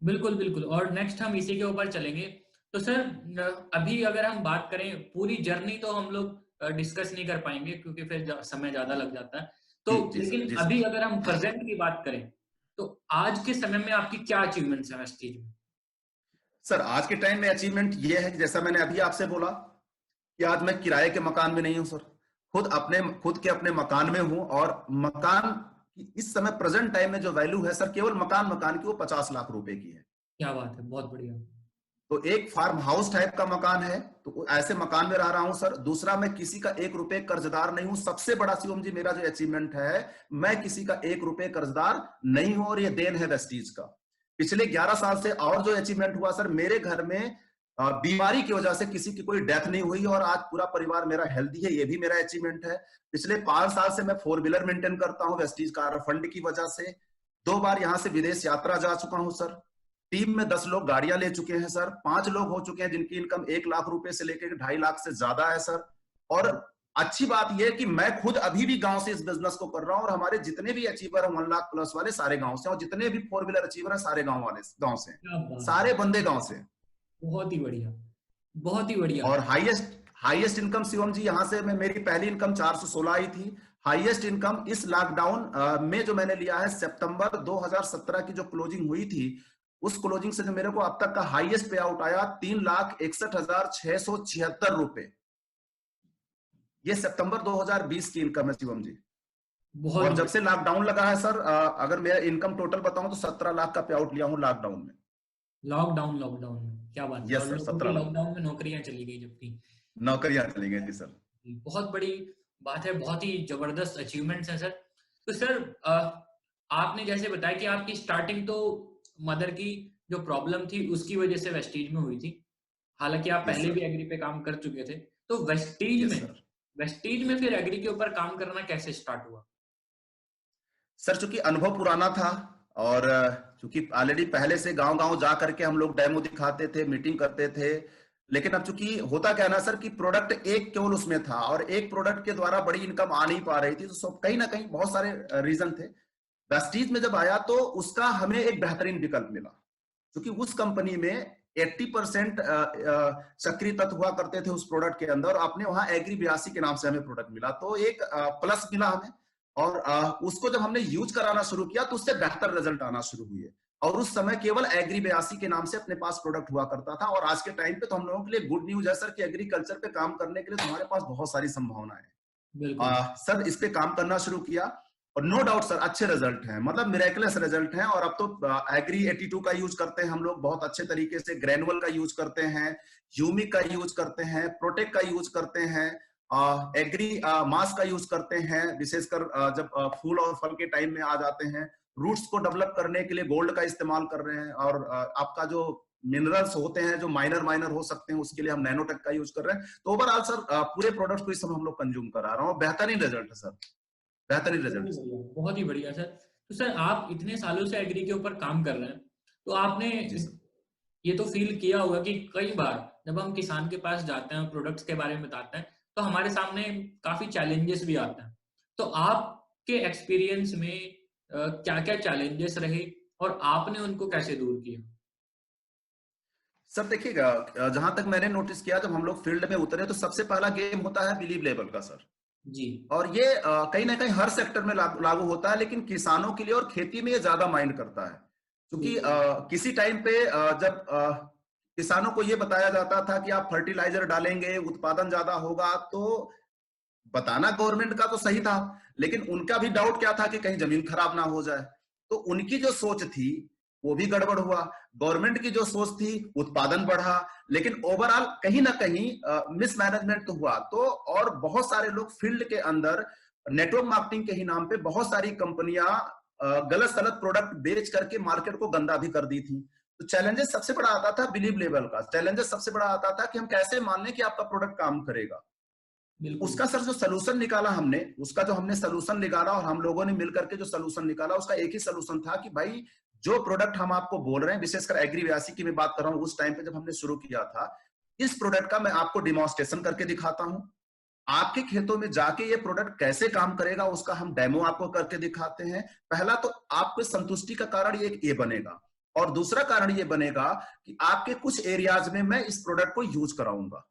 Speaker 1: बिल्कुल बिल्कुल, और नेक्स्ट हम इसी के ऊपर चलेंगे। तो सर अभी अगर हम बात करें, पूरी जर्नी तो हम लोग डिस्कस नहीं कर पाएंगे क्योंकि फिर समय ज्यादा लग जाता है। तो लेकिन अभी अगर हम प्रेजेंट की बात करें, तो आज के समय में आपकी क्या अचीवमेंट्स हैं वेस्टीज में?
Speaker 2: सर आज के टाइम में अचीवमेंट ये है कि जैसा मैंने अभी आपसे बोला कि आज मैं किराए के मकान में नहीं हूं सर, खुद के अपने मकान में हूं। और मकान की इस समय प्रेजेंट टाइम में जो वैल्यू है सर, केवल मकान की वो 50 लाख रुपए की है।
Speaker 1: क्या बात है, बहुत बढ़िया।
Speaker 2: तो एक फार्म हाउस टाइप का मकान है, तो ऐसे मकान में रह रहा हूं सर। दूसरा, मैं किसी का 1 रुपए कर्जदार नहीं हूं। सबसे बड़ा शिवम जी मेरा जो अचीवमेंट है, मैं किसी का 1 रुपए कर्जदार नहीं हूं, और ये देन है वेस्टीज का। पिछले 11 साल से और जो अचीवमेंट हुआ सर, मेरे घर में बीमारी की वजह से किसी की कोई डेथ नहीं हुई, और आज पूरा परिवार मेरा हेल्दी है, ये भी मेरा अचीवमेंट है। पिछले 5 साल से मैं 4 व्हीलर मेंटेन करता हूं वेस्टीज कार फंड की वजह से। 2 बार यहां से विदेश यात्रा जा चुका हूं सर। टीम में 10 लोग गाड़ियां ले चुके हैं सर। 5 लोग हो चुके हैं जिनकी इनकम 1 लाख रुपए से लेकर 2.5 लाख से ज्यादा है सर। और अच्छी बात यह है कि मैं खुद अभी भी गांव से इस बिजनेस को कर रहा हूं, और हमारे जितने भी अचीवर हैं 1 लाख प्लस वाले सारे गांव से, और जितने भी 4 व्हीलर अचीवर हैं सारे गांव से हैं।
Speaker 1: क्या बात है,
Speaker 2: सारे बंदे गांव से हैं।
Speaker 1: बहुत ही बढ़िया, बहुत ही बढ़िया।
Speaker 2: और हाईएस्ट हाईएस्ट इनकम शिवम जी यहां से, मैं मेरी पहली इनकम 416 आई थी। हाईएस्ट इनकम इस लॉकडाउन में जो मैंने लिया है, सितंबर 2017 की जो क्लोजिंग हुई थी, उस क्लोजिंग से जो मेरे को अब तक का हाईएस्ट पे आउट आया 3,61,676 रुपए। ये सितंबर 2020 की इनकम है शिवम जी।
Speaker 1: बहुत
Speaker 2: और जब से
Speaker 1: बढ़िया।
Speaker 2: लॉकडाउन लगा है सर, अगर मेरा इनकम टोटल बताऊं तो 17 लाख का पे आउट लिया हूं लॉकडाउन में।
Speaker 1: लॉकडाउन में क्या बात है, और
Speaker 2: यस सर,
Speaker 1: लोगों की
Speaker 2: 17 लाख।
Speaker 1: लॉकडाउन में नौकरियां चली गई जबकि।
Speaker 2: नौकरियां चली गई थी सर।
Speaker 1: बहुत बड़ी बात है, बहुत ही जबरदस्त अचीवमेंट्स है सर। तो सर आपने जैसे बताया कि आपकी स्टार्टिंग तो मदर की जो प्रॉब्लम थी उसकी वजह से वेस्टीज में हुई थी, हालांकि आप
Speaker 2: यस
Speaker 1: पहले भी
Speaker 2: सर।
Speaker 1: एग्री पे काम कर चुके थे। तो वेस्टीज
Speaker 2: यस
Speaker 1: में
Speaker 2: सर।
Speaker 1: वेस्टीज में फिर एग्री के ऊपर काम करना कैसे स्टार्ट हुआ?
Speaker 2: सर चूंकि अनुभव पुराना था, और चूंकि ऑलरेडी पहले से गांव गांव जा करके हम लोग डेमो दिखाते थे, मीटिंग करते थे। लेकिन अब चूंकि होता क्या ना सर, कि प्रोडक्ट एक केवल उसमें था, और एक प्रोडक्ट के द्वारा बड़ी इनकम आ नहीं पा रही थी, तो सब कहीं ना कहीं बहुत सारे रीजन थे। वेस्टीज में जब आया तो उसका हमें एक बेहतरीन विकल्प मिला, क्योंकि उस कंपनी में 80% सक्रिय तत्व हुआ करते थे उस प्रोडक्ट के अंदर। आपने वहां एग्री 82 के नाम से हमें प्रोडक्ट मिला, तो एक प्लस मिला हमें। और उसको जब हमने यूज कराना शुरू किया तो उससे बेहतर रिजल्ट आना शुरू हुए। और उस समय केवल एग्री 82 के नाम से अपने पास प्रोडक्ट हुआ करता था। और आज के टाइम पे तो हम लोगों के लिए गुड न्यूज है सर, कि एग्रीकल्चर पे काम करने के लिए तुम्हारे पास बहुत सारी संभावनाएं हैं।
Speaker 1: बिल्कुल।
Speaker 2: सर इस पे काम करना शुरू किया, और नो डाउट सर अच्छे रिजल्ट हैं, मतलब मिरेकलस रिजल्ट हैं। और अब तो एग्री 82 का यूज करते हैं हम लोग बहुत अच्छे तरीके से, ग्रेनुअल का यूज करते हैं, यूमिक का यूज करते हैं, प्रोटेक्ट का यूज करते हैं, एग्री मास का यूज करते हैं, विशेषकर जब फूल और फल के टाइम में आ जाते हैं। रूट्स को डेवलप करने के लिए गोल्ड का इस्तेमाल कर रहे हैं, और आपका जो मिनरल्स होते हैं जो माइनर माइनर हो सकते हैं, उसके लिए हम नैनोटेक का यूज कर रहे हैं। तो ओवरऑल सर पूरे प्रोडक्ट को इस समय हम लोग कंज्यूम करा रहा हूँ। बेहतरीन रिजल्ट है सर, बेहतरीन
Speaker 1: बहुत ही
Speaker 2: रिजल्ट।
Speaker 1: बढ़िया, बहुत ही बढ़िया सर। तो सर आप इतने सालों से एग्री के ऊपर काम कर रहे हैं, तो आपने
Speaker 2: जी सर।
Speaker 1: ये तो फील किया होगा कि कई बार जब हम किसान के पास जाते हैं, प्रोडक्ट्स के बारे में बताते हैं, तो हमारे सामने काफी चैलेंजेस भी आते हैं। तो आपके एक्सपीरियंस में क्या-क्या चैलेंजेस रहे और आपने उनको कैसे दूर किया?
Speaker 2: सर देखिएगा, जहां तक मैंने नोटिस किया, जब हम लोग फील्ड में उतरे तो सबसे पहला गेम होता है बिलीव लेवल का सर।
Speaker 1: जी।
Speaker 2: और ये कहीं ना कहीं हर सेक्टर में लागू होता है, लेकिन किसानों के लिए और खेती में ये ज्यादा माइंड करता है। क्योंकि
Speaker 1: बिल्कुल।
Speaker 2: किसी टाइम पे जब किसानों को ये बताया जाता था कि आप फर्टिलाइजर डालेंगे उत्पादन ज्यादा होगा, तो बताना गवर्नमेंट का तो सही था, लेकिन उनका भी डाउट क्या था कि कहीं जमीन खराब ना हो जाए। तो उनकी जो सोच थी वो भी गड़बड़ हुआ। गवर्नमेंट की जो सोच थी उत्पादन बढ़ा, लेकिन ओवरऑल कहीं ना कहीं मिसमैनेजमेंट तो हुआ। तो और बहुत सारे लोग फील्ड के अंदर नेटवर्क मार्केटिंग के ही नाम पे बहुत सारी कंपनियां गलत सलत प्रोडक्ट बेच करके मार्केट को गंदा भी कर दी थी। तो चैलेंजेस सबसे बड़ा आता था बिलीव लेवल का। चैलेंजेस सबसे बड़ा आता था कि हम कैसे मान लें कि आपका प्रोडक्ट काम करेगा।
Speaker 1: बिल्कुल।
Speaker 2: उसका सर जो सोल्यूशन निकाला हमने, उसका जो हमने सोल्यूशन निकाला और हम लोगों ने मिलकर के जो सोल्यूशन निकाला, उसका एक ही सोल्यूशन था कि भाई जो प्रोडक्ट हम आपको बोल रहे हैं, विशेषकर एग्री 82 की मैं बात कर रहा हूं, उस टाइम पे जब हमने शुरू किया था, इस प्रोडक्ट का मैं आपको डिमॉन्स्ट्रेशन करके दिखाता हूं। आपके खेतों में जाके ये प्रोडक्ट कैसे काम करेगा उसका हम डेमो आपको करके दिखाते हैं। पहला तो आपको संतुष्टि का कारण ये बनेगा, और दूसरा कारण ये बनेगा कि आपके कुछ एरियाज में मैं इस प्रोडक्ट को यूज कराऊंगा।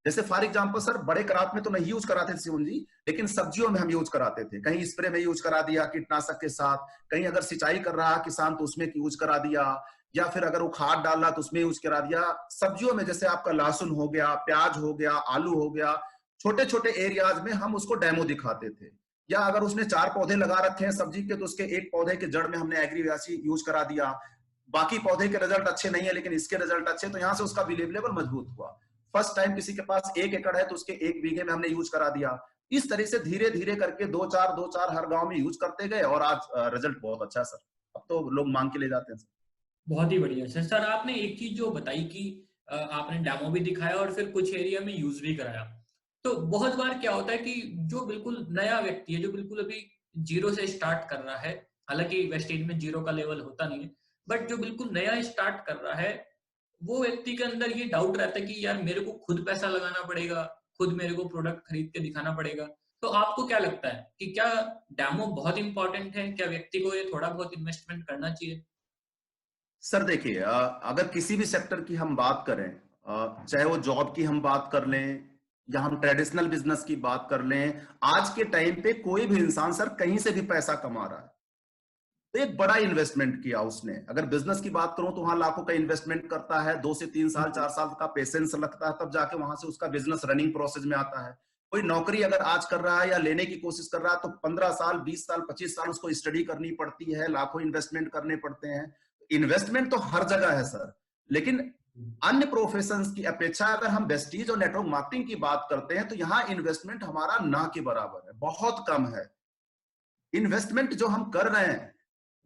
Speaker 2: जैसे फॉर एग्जांपल सर, बड़े क्रॉप में तो नहीं यूज कराते थे शिवम जी, लेकिन सब्जियों में हम यूज कराते थे। कहीं स्प्रे में यूज करा दिया कीटनाशक के साथ, कहीं अगर सिंचाई कर रहा है किसान तो उसमें यूज करा दिया, या फिर अगर वो खाद डाल रहा तो उसमें यूज करा दिया। सब्जियों में जैसे आपका लहसुन हो गया, प्याज हो गया, आलू हो गया, छोटे छोटे एरियाज में हम उसको डेमो दिखाते थे। या अगर उसने 4 पौधे लगा रखे हैं सब्जी के, तो उसके एक पौधे के जड़ में हमने एग्री 82 यूज करा दिया। बाकी पौधे के रिजल्ट अच्छे नहीं है लेकिन इसके रिजल्ट अच्छे, तो यहाँ से उसका बिलीव लेवल मजबूत हुआ। फर्स्ट टाइम किसी के पास 1 एकड़ है तो उसके 1 बीघे में हमने यूज करा दिया। इस तरह से धीरे धीरे करके 2-4 हर गांव में यूज करते गए और आज रिजल्ट बहुत अच्छा है सर। अब तो लोग मांग के ले जाते हैं सर।
Speaker 1: बहुत ही बढ़िया सर। सर आपने एक चीज जो बताई कि आपने डेमो भी दिखाया और फिर कुछ एरिया में यूज भी कराया। तो बहुत बार क्या होता है कि जो बिल्कुल नया व्यक्ति है, जो बिल्कुल अभी जीरो से स्टार्ट कर रहा है, हालांकि वेस्टेज में जीरो का लेवल होता नहीं है, बट जो बिल्कुल नया स्टार्ट कर रहा है, वो व्यक्ति के अंदर ये डाउट रहता है कि यार मेरे को खुद पैसा लगाना पड़ेगा, खुद मेरे को प्रोडक्ट खरीद के दिखाना पड़ेगा। तो आपको क्या लगता है कि क्या डेमो बहुत इंपॉर्टेंट है? क्या व्यक्ति को ये थोड़ा बहुत इन्वेस्टमेंट करना चाहिए?
Speaker 2: सर देखिए, अगर किसी भी सेक्टर की हम बात करें, चाहे वो जॉब की हम बात कर लें या हम ट्रेडिशनल बिजनेस की बात कर लें, आज के टाइम पे कोई भी इंसान सर कहीं से भी पैसा कमा रहा है तो एक बड़ा इन्वेस्टमेंट किया उसने। अगर बिजनेस की बात करूं तो वहां लाखों का इन्वेस्टमेंट करता है, 2 से 3 साल 4 साल का पेशेंस लगता है, तब जाके वहां से उसका बिजनेस रनिंग प्रोसेस में आता है। कोई नौकरी अगर आज कर रहा है या लेने की कोशिश कर रहा है तो 15 साल 20 साल 25 साल उसको स्टडी करनी पड़ती है, लाखों इन्वेस्टमेंट करने पड़ते हैं। इन्वेस्टमेंट तो हर जगह है सर, लेकिन अन्य प्रोफेशंस की अपेक्षा अगर हम वेस्टीज और नेटवर्क मार्केटिंग की बात करते हैं तो यहाँ इन्वेस्टमेंट हमारा ना के बराबर है, बहुत कम है। इन्वेस्टमेंट जो हम कर रहे हैं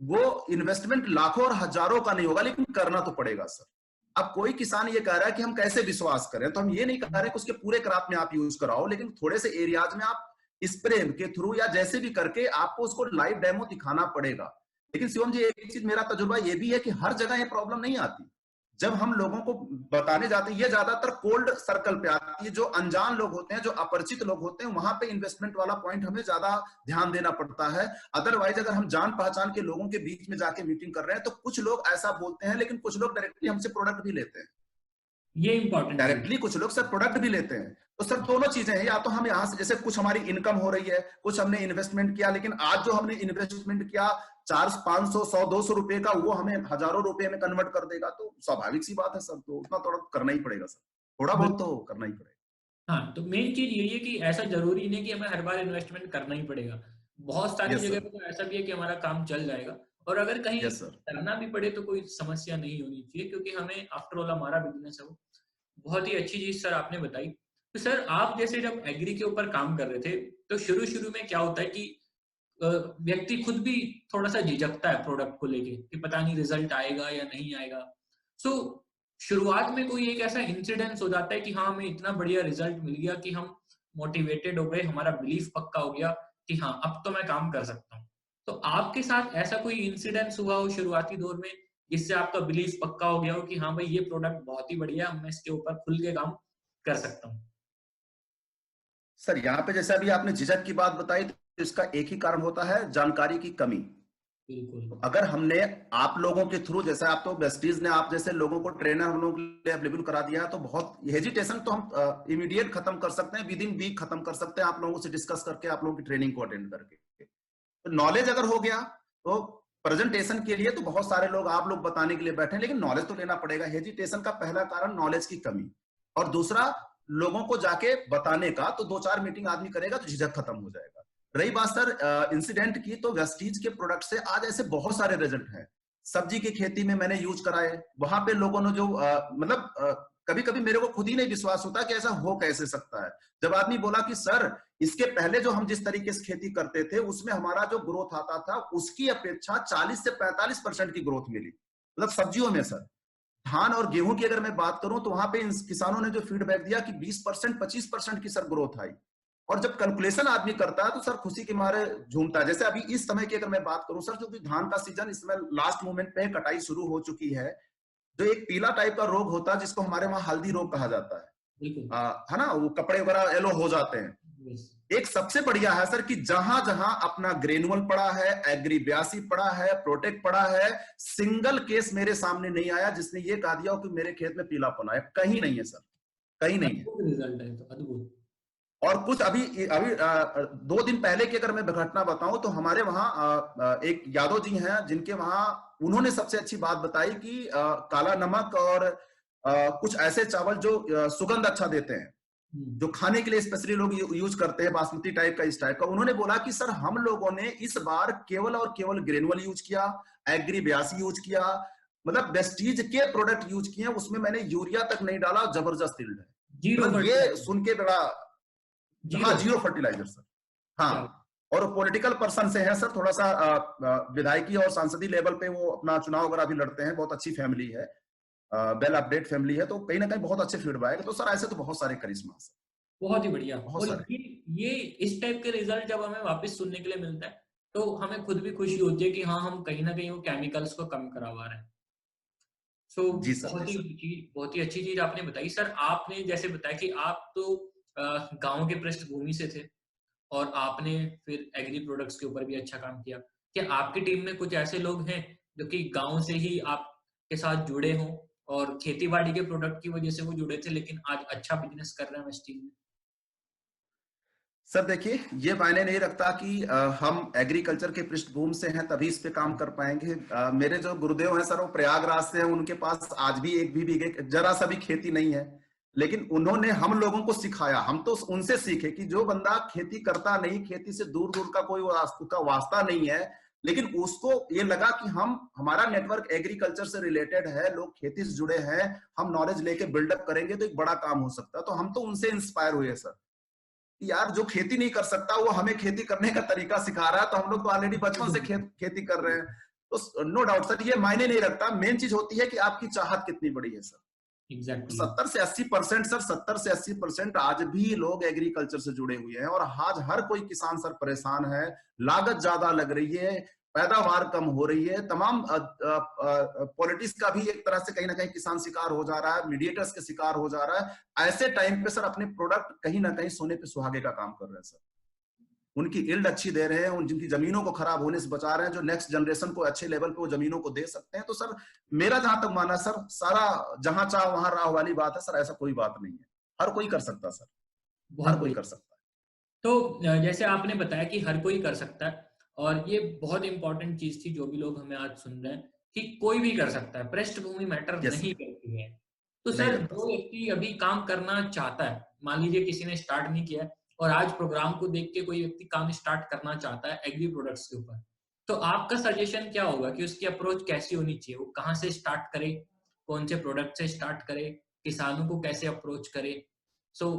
Speaker 2: वो इन्वेस्टमेंट लाखों और हजारों का नहीं होगा, लेकिन करना तो पड़ेगा सर। अब कोई किसान ये कह रहा है कि हम कैसे विश्वास करें, तो हम ये नहीं कह रहे कि उसके पूरे क्रॉप में आप यूज कराओ, लेकिन थोड़े से एरियाज में आप स्प्रे के थ्रू या जैसे भी करके आपको उसको लाइव डेमो दिखाना पड़ेगा। लेकिन शिवम जी, एक चीज मेरा तजुर्बा ये भी है कि हर जगह ये प्रॉब्लम नहीं आती। जब हम लोगों को बताने जाते हैं, ये ज्यादातर कोल्ड सर्कल पे आती है, जो अनजान लोग होते हैं, जो अपरिचित लोग होते हैं, वहां पे इन्वेस्टमेंट वाला पॉइंट हमें ज्यादा ध्यान देना पड़ता है। अदरवाइज अगर हम जान पहचान के लोगों के बीच में जाके मीटिंग कर रहे हैं तो कुछ लोग ऐसा बोलते हैं, लेकिन कुछ लोग डायरेक्टली हमसे प्रोडक्ट भी लेते हैं।
Speaker 1: ये इंपॉर्टेंट चीज।
Speaker 2: डायरेक्टली कुछ लोग सर प्रोडक्ट भी लेते हैं। तो सर दोनों चीजें हैं, या तो हम यहाँ से जैसे कुछ हमारी इनकम हो रही है, कुछ हमने इन्वेस्टमेंट किया, लेकिन आज जो हमने इन्वेस्टमेंट किया 400, 500, 100, 200 रुपए का, वो हमें हजारों रुपए में कन्वर्ट कर देगा, तो स्वाभाविक सी बात है सर, तो उतना थोड़ा करना ही पड़ेगा सर, थोड़ा बहुत तो करना ही पड़ेगा।
Speaker 1: हाँ, तो मेन चीज यही है कि ऐसा जरूरी नहीं कि हमें हर बार इन्वेस्टमेंट करना ही पड़ेगा। बहुत सारी
Speaker 2: यस
Speaker 1: जगह
Speaker 2: सर।
Speaker 1: पे तो ऐसा भी है कि हमारा काम चल जाएगा, और अगर कहीं
Speaker 2: यस सर।
Speaker 1: करना भी पड़े तो कोई समस्या नहीं होनी चाहिए, क्योंकि हमें आफ्टर ऑल हमारा बिजनेस है वो। बहुत ही अच्छी चीज सर आपने बताई। तो सर आप जैसे जब एग्री के ऊपर काम कर रहे थे, तो शुरू शुरू में क्या होता है कि व्यक्ति खुद भी थोड़ा सा झिझकता है प्रोडक्ट को लेके कि पता नहीं रिजल्ट आएगा या नहीं आएगा। सो शुरुआत में कोई एक ऐसा इंसिडेंस हो जाता है कि हाँ हमें इतना बढ़िया रिजल्ट मिल गया कि हम मोटिवेटेड हो गए, हमारा बिलीफ पक्का हो गया कि हाँ अब तो मैं काम कर सकता हूँ। तो आपके साथ ऐसा कोई इंसिडेंस हुआ हो शुरुआती दौर में जिससे आपका बिलीफ पक्का हो गया हो कि हाँ भाई ये प्रोडक्ट बहुत ही बढ़िया है, मैं इसके ऊपर खुल के काम कर सकता हूँ?
Speaker 2: सर यहाँ पे जैसे अभी आपने झिझक की बात बताई, तो इसका एक ही कारण होता है, जानकारी की कमी।
Speaker 1: बिल्कुल।
Speaker 2: अगर हमने आप लोगों के थ्रू, जैसे आप तो वेस्टीज ने आप जैसे लोगों को ट्रेनर हम लोगों के लिए अवेलेबल करा दिया, तो बहुत हेजिटेशन तो हम इमीडिएट खत्म कर सकते हैं, विद इन वीक खत्म कर सकते हैं, आप लोगों से डिस्कस करके, आप लोगों की ट्रेनिंग को अटेंड करके। तो नॉलेज अगर हो गया तो प्रेजेंटेशन के लिए तो बहुत सारे लोग आप लोग बताने के लिए बैठे हैं, लेकिन नॉलेज तो लेना पड़ेगा। हेजिटेशन का पहला कारण नॉलेज की कमी, और दूसरा लोगों को जाके बताने का, तो 2-4 मीटिंग आदमी करेगा तो झिझक खत्म हो जाएगा। रही बात सर इंसिडेंट की, तो वेस्टीज के प्रोडक्ट से आज ऐसे बहुत सारे रिजल्ट हैं। सब्जी की खेती में मैंने यूज कराए, वहां पे लोगों ने जो मतलब कभी कभी मेरे को खुद ही नहीं विश्वास होता कि ऐसा हो कैसे सकता है। जब आदमी बोला कि सर इसके पहले जो हम जिस तरीके से खेती करते थे उसमें हमारा जो ग्रोथ आता था उसकी अपेक्षा 40 से 45% की ग्रोथ मिली, मतलब सब्जियों में सर। धान और गेहूं की अगर मैं बात करूं तो वहां पे किसानों ने जो फीडबैक दिया कि 20% 25% की सर ग्रोथ आई। और जब कैलकुलेशन आदमी करता है तो सर खुशी के मारे झूमता है। जैसे अभी इस समय की अगर मैं बात करूं सर, जो कि धान का सीजन इस समय लास्ट मोमेंट पे कटाई शुरू हो चुकी है, जो एक पीला टाइप का रोग होता है जिसको हमारे वहां हल्दी रोग कहा जाता है,
Speaker 1: बिल्कुल।
Speaker 2: है ना, वो कपड़े वगैरह येलो हो जाते हैं।
Speaker 1: यस।
Speaker 2: एक सबसे बढ़िया है सर कि जहां जहां अपना ग्रेनुअल पड़ा है, एग्री 82 पड़ा है, प्रोटेक्ट पड़ा है, सिंगल केस मेरे सामने नहीं आया जिसने ये कहा दिया कि मेरे खेत में पीलापन आया। कहीं नहीं है सर, कहीं नहीं है।
Speaker 1: अद्भुत रिजल्ट है, तो अद्भुत।
Speaker 2: और कुछ अभी अभी 2 दिन पहले की अगर मैं घटना बताऊं तो हमारे वहां एक यादव जी हैं जिनके वहां उन्होंने सबसे अच्छी बात बताई कि काला नमक और कुछ ऐसे चावल जो सुगंध अच्छा देते हैं, जो खाने के लिए स्पेशली लोग यूज करते हैं, बासमती टाइप का, इस टाइप का। उन्होंने बोला कि सर हम लोगों ने इस बार केवल और केवल ग्रेनुअल यूज किया, एग्री 82 यूज किया, मतलब वेस्टीज के प्रोडक्ट यूज किए हैं, उसमें मैंने यूरिया तक नहीं डाला, जबरदस्त यील्ड है।
Speaker 1: जीरो
Speaker 2: मतलब ये
Speaker 1: फर्टिलाइजर।
Speaker 2: सुन के बड़ा, हाँ
Speaker 1: जीरो।
Speaker 2: Zero fertiliser sir.
Speaker 1: क्या?
Speaker 2: हाँ, और पॉलिटिकल पर्सन से है सर, थोड़ा सा विधायकी और सांसदीय लेवल पे वो अपना चुनाव वगैरह भी लड़ते हैं, बहुत अच्छी फैमिली है, वेल अपडेट फैमिली है, तो कहीं ना कहीं बहुत अच्छे फीडबैक है। तो सर ऐसे तो बहुत सारे करिश्मा सर,
Speaker 1: बहुत ही बढ़िया।
Speaker 2: बहुत
Speaker 1: और
Speaker 2: सारे।
Speaker 1: ये इस टाइप के रिजल्ट जब हमें वापस सुनने के लिए मिलता है तो हमें खुद भी खुशी होती है कि हाँ, हम कहीं ना कहीं वो केमिकल्स को कम करवा रहे हैं। सो
Speaker 2: जी सर, जी सर।
Speaker 1: बहुत ही अच्छी चीज आपने बताई सर। आपने जैसे बताया कि आप तो गांव के पृष्ठभूमि से थे और आपने फिर एग्री प्रोडक्ट्स के ऊपर भी अच्छा काम किया। क्या आपकी टीम में कुछ ऐसे लोग हैं जो कि गांव से ही आपके साथ जुड़े हों और खेती बाड़ी के प्रोडक्ट की वजह से वो जुड़े थे लेकिन आज अच्छा बिजनेस कर रहे हैं इस टीम में?
Speaker 2: सर देखिए, ये मायने नहीं रखता कि हम एग्रीकल्चर के पृष्ठभूमि से हैं तभी इस पे काम कर पाएंगे। मेरे जो गुरुदेव हैं सर, वो प्रयागराज से हैं, उनके पास आज भी एक भी बीघे जरा सा भी खेती नहीं है, लेकिन उन्होंने हम लोगों को सिखाया। हम तो उनसे सीखे कि जो बंदा खेती करता नहीं, खेती से दूर दूर का कोई उसका वास्ता नहीं है, लेकिन उसको ये लगा कि हम, हमारा नेटवर्क एग्रीकल्चर से रिलेटेड है, लोग खेती से जुड़े हैं, हम नॉलेज लेके बिल्डअप करेंगे तो एक बड़ा काम हो सकता है। तो हम तो उनसे इंस्पायर हुए सर, यार जो खेती नहीं कर सकता वो हमें खेती करने का तरीका सिखा रहा है, तो हम लोग तो ऑलरेडी बचपन से खेती कर रहे हैं। तो नो डाउट सर, ये मायने नहीं रखता, मेन चीज होती है कि आपकी चाहत कितनी बड़ी है सर।
Speaker 1: एग्जैक्टली।
Speaker 2: 70 से 80% सर, 70 से 80% आज भी लोग एग्रीकल्चर से जुड़े हुए हैं, और आज हर कोई किसान सर परेशान है, लागत ज्यादा लग रही है, पैदावार कम हो रही है, तमाम पॉलिटिक्स का भी एक तरह से कहीं ना कहीं किसान शिकार हो जा रहा है, मीडिएटर्स के शिकार हो जा रहा है। ऐसे टाइम पे सर अपने प्रोडक्ट कहीं ना कहीं सोने पे सुहागे का काम कर रहे हैं सर। उनकी इल्ड अच्छी दे रहे हैं, उन जिनकी जमीनों को खराब होने से बचा रहे हैं, जो नेक्स्ट जनरेशन को अच्छे लेवल पे वो जमीनों को दे सकते हैं। तो सर मेरा जहां तक माना सर, सारा जहां चाह वहां राह वाली बात है सर, ऐसा कोई बात नहीं है, हर कोई कर सकता सर,
Speaker 1: बहुत
Speaker 2: हर कोई
Speaker 1: बढ़िया।
Speaker 2: कर सकता
Speaker 1: तो जैसे आपने बताया कि हर कोई कर सकता है और ये बहुत इंपॉर्टेंट चीज थी जो भी लोग हमें आज सुन रहे हैं कि कोई भी कर सकता है, पृष्ठभूमि मैटर
Speaker 2: है। यस
Speaker 1: नहीं
Speaker 2: सर,
Speaker 1: करती है। तो
Speaker 2: नहीं
Speaker 1: सर
Speaker 2: करता
Speaker 1: जो
Speaker 2: सर।
Speaker 1: व्यक्ति अभी काम करना चाहता है, मान लीजिए किसी ने स्टार्ट नहीं किया है और आज प्रोग्राम को देख के कोई व्यक्ति काम स्टार्ट करना चाहता है एग्री प्रोडक्ट्स के ऊपर, तो आपका सजेशन क्या होगा कि उसकी अप्रोच कैसी होनी चाहिए? वो कहाँ से स्टार्ट करे, कौन से प्रोडक्ट से स्टार्ट करे, किसानों को कैसे अप्रोच करे? सो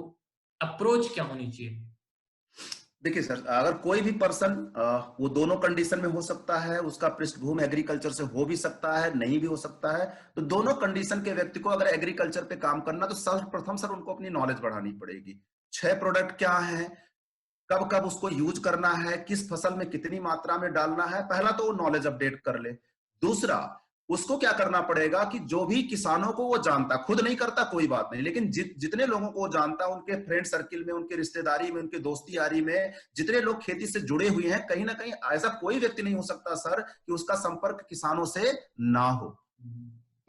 Speaker 1: अप्रोच क्या होनी चाहिए?
Speaker 2: देखिए सर, अगर कोई भी पर्सन, वो दोनों कंडीशन में हो सकता है, उसका पृष्ठभूमि एग्रीकल्चर से हो भी सकता है, नहीं भी हो सकता है। तो दोनों कंडीशन के व्यक्ति को अगर एग्रीकल्चर पे काम करना, तो सर्वप्रथम सर उनको अपनी नॉलेज बढ़ानी पड़ेगी। 6 प्रोडक्ट क्या है, कब कब उसको यूज करना है, किस फसल में कितनी मात्रा में डालना है, पहला तो वो नॉलेज अपडेट कर ले। दूसरा, उसको क्या करना पड़ेगा कि जो भी किसानों को वो जानता, खुद नहीं करता कोई बात नहीं, लेकिन जितने लोगों को वो जानता, उनके फ्रेंड सर्किल में, उनके रिश्तेदारी में, उनके दोस्ती यारी में जितने लोग खेती से जुड़े हुए हैं, कहीं ना कहीं ऐसा कोई व्यक्ति नहीं हो सकता सर कि उसका संपर्क किसानों से ना हो।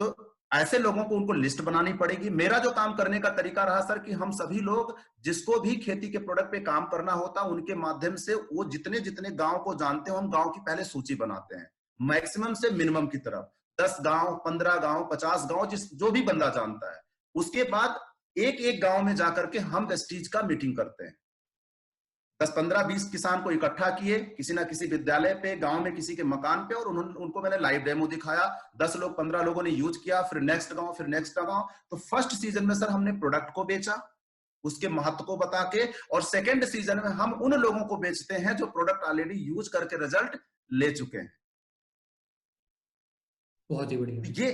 Speaker 2: तो ऐसे लोगों को उनको लिस्ट बनानी पड़ेगी। मेरा जो काम करने का तरीका रहा सर कि हम सभी लोग जिसको भी खेती के प्रोडक्ट पे काम करना होता, उनके माध्यम से वो जितने जितने गांव को जानते हो, हम गांव की पहले सूची बनाते हैं, मैक्सिमम से मिनिमम की तरफ, 10 गांव, 15 गांव, 50 गांव, जिस जो भी बंदा जानता है। उसके बाद एक एक गांव में जाकर के हम वेस्टीज का मीटिंग करते हैं। 10, 15, 20 किसान को इकट्ठा किए किसी ना किसी विद्यालय पे, गांव में किसी के मकान पे, और उनको मैंने लाइव डेमो दिखाया। 10 लोग, 15 लोगों ने यूज किया, फिर नेक्स्ट गांव, फिर नेक्स्ट गांव। तो फर्स्ट सीजन में सर हमने प्रोडक्ट को बेचा, उसके महत्व को बता के, और सेकेंड सीजन में हम उन लोगों को बेचते हैं जो प्रोडक्ट ऑलरेडी यूज करके रिजल्ट ले चुके हैं।
Speaker 1: बहुत ही बढ़िया।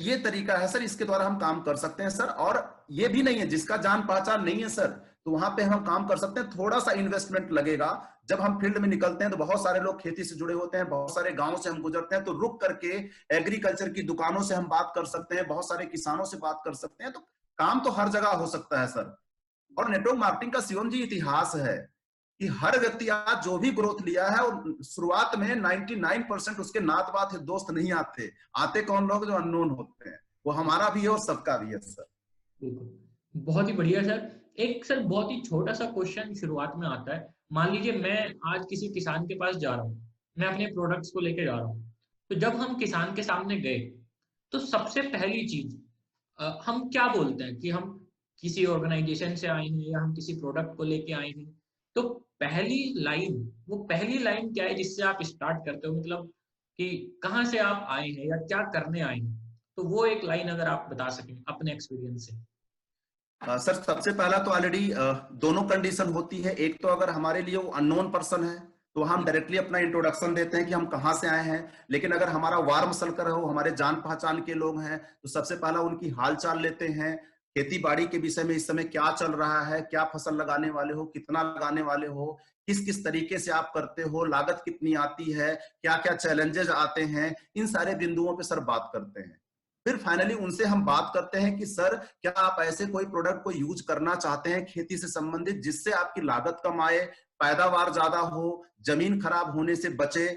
Speaker 2: ये तरीका है सर, इसके द्वारा हम काम कर सकते हैं सर। और ये भी नहीं है, जिसका जान पहचान नहीं है सर, तो वहां पे हम काम कर सकते हैं, थोड़ा सा इन्वेस्टमेंट लगेगा। जब हम फील्ड में निकलते हैं तो बहुत सारे लोग खेती से जुड़े होते हैं, बहुत सारे गांवों से हम गुजरते हैं, तो रुक करके एग्रीकल्चर की दुकानों से हम बात कर सकते हैं, बहुत सारे किसानों से बात कर सकते हैं। तो काम तो हर जगह हो सकता है सर। और नेटवर्क मार्केटिंग का शिवम जी इतिहास है कि हर व्यक्ति आज जो भी ग्रोथ लिया है, और शुरुआत में 99% उसके नात बात दोस्त नहीं आते, आते कौन लोग, जो अननोन होते हैं। वो हमारा भी है और सबका भी है सर।
Speaker 1: बिल्कुल। बहुत ही बढ़िया सर। एक सर बहुत ही छोटा सा क्वेश्चन शुरुआत में आता है। मान लीजिए मैं आज किसी किसान के पास जा रहा हूँ, मैं अपने प्रोडक्ट्स को लेके जा रहा हूँ। तो जब हम किसान के सामने गए, तो सबसे पहली चीज हम क्या बोलते हैं कि हम किसी ऑर्गेनाइजेशन से आए हैं या हम किसी प्रोडक्ट को लेके आए हैं? तो पहली लाइन, वो पहली लाइन क्या है जिससे आप स्टार्ट करते हो? मतलब कि कहाँ से आप आए हैं या क्या करने आए हैं? तो वो एक लाइन अगर आप बता सकें अपने एक्सपीरियंस से।
Speaker 2: सर सबसे पहला तो ऑलरेडी दोनों कंडीशन होती है। एक तो अगर हमारे लिए वो अननोन पर्सन है तो हम डायरेक्टली अपना इंट्रोडक्शन देते हैं कि हम कहाँ से आए हैं। लेकिन अगर हमारा वार्म सर्कल हो, हमारे जान पहचान के लोग हैं, तो सबसे पहला उनकी हालचाल लेते हैं। खेती बाड़ी के विषय में इस समय क्या चल रहा है, क्या फसल लगाने वाले हो, कितना लगाने वाले हो, किस किस तरीके से आप करते हो, लागत कितनी आती है, क्या क्या चैलेंजेस आते हैं, इन सारे बिंदुओं पे सर बात करते हैं। फिर फाइनली उनसे हम बात करते हैं कि सर क्या आप ऐसे कोई प्रोडक्ट को यूज करना चाहते हैं खेती से संबंधित जिससे आपकी लागत कम आए, पैदावार ज्यादा हो, जमीन खराब होने से बचे।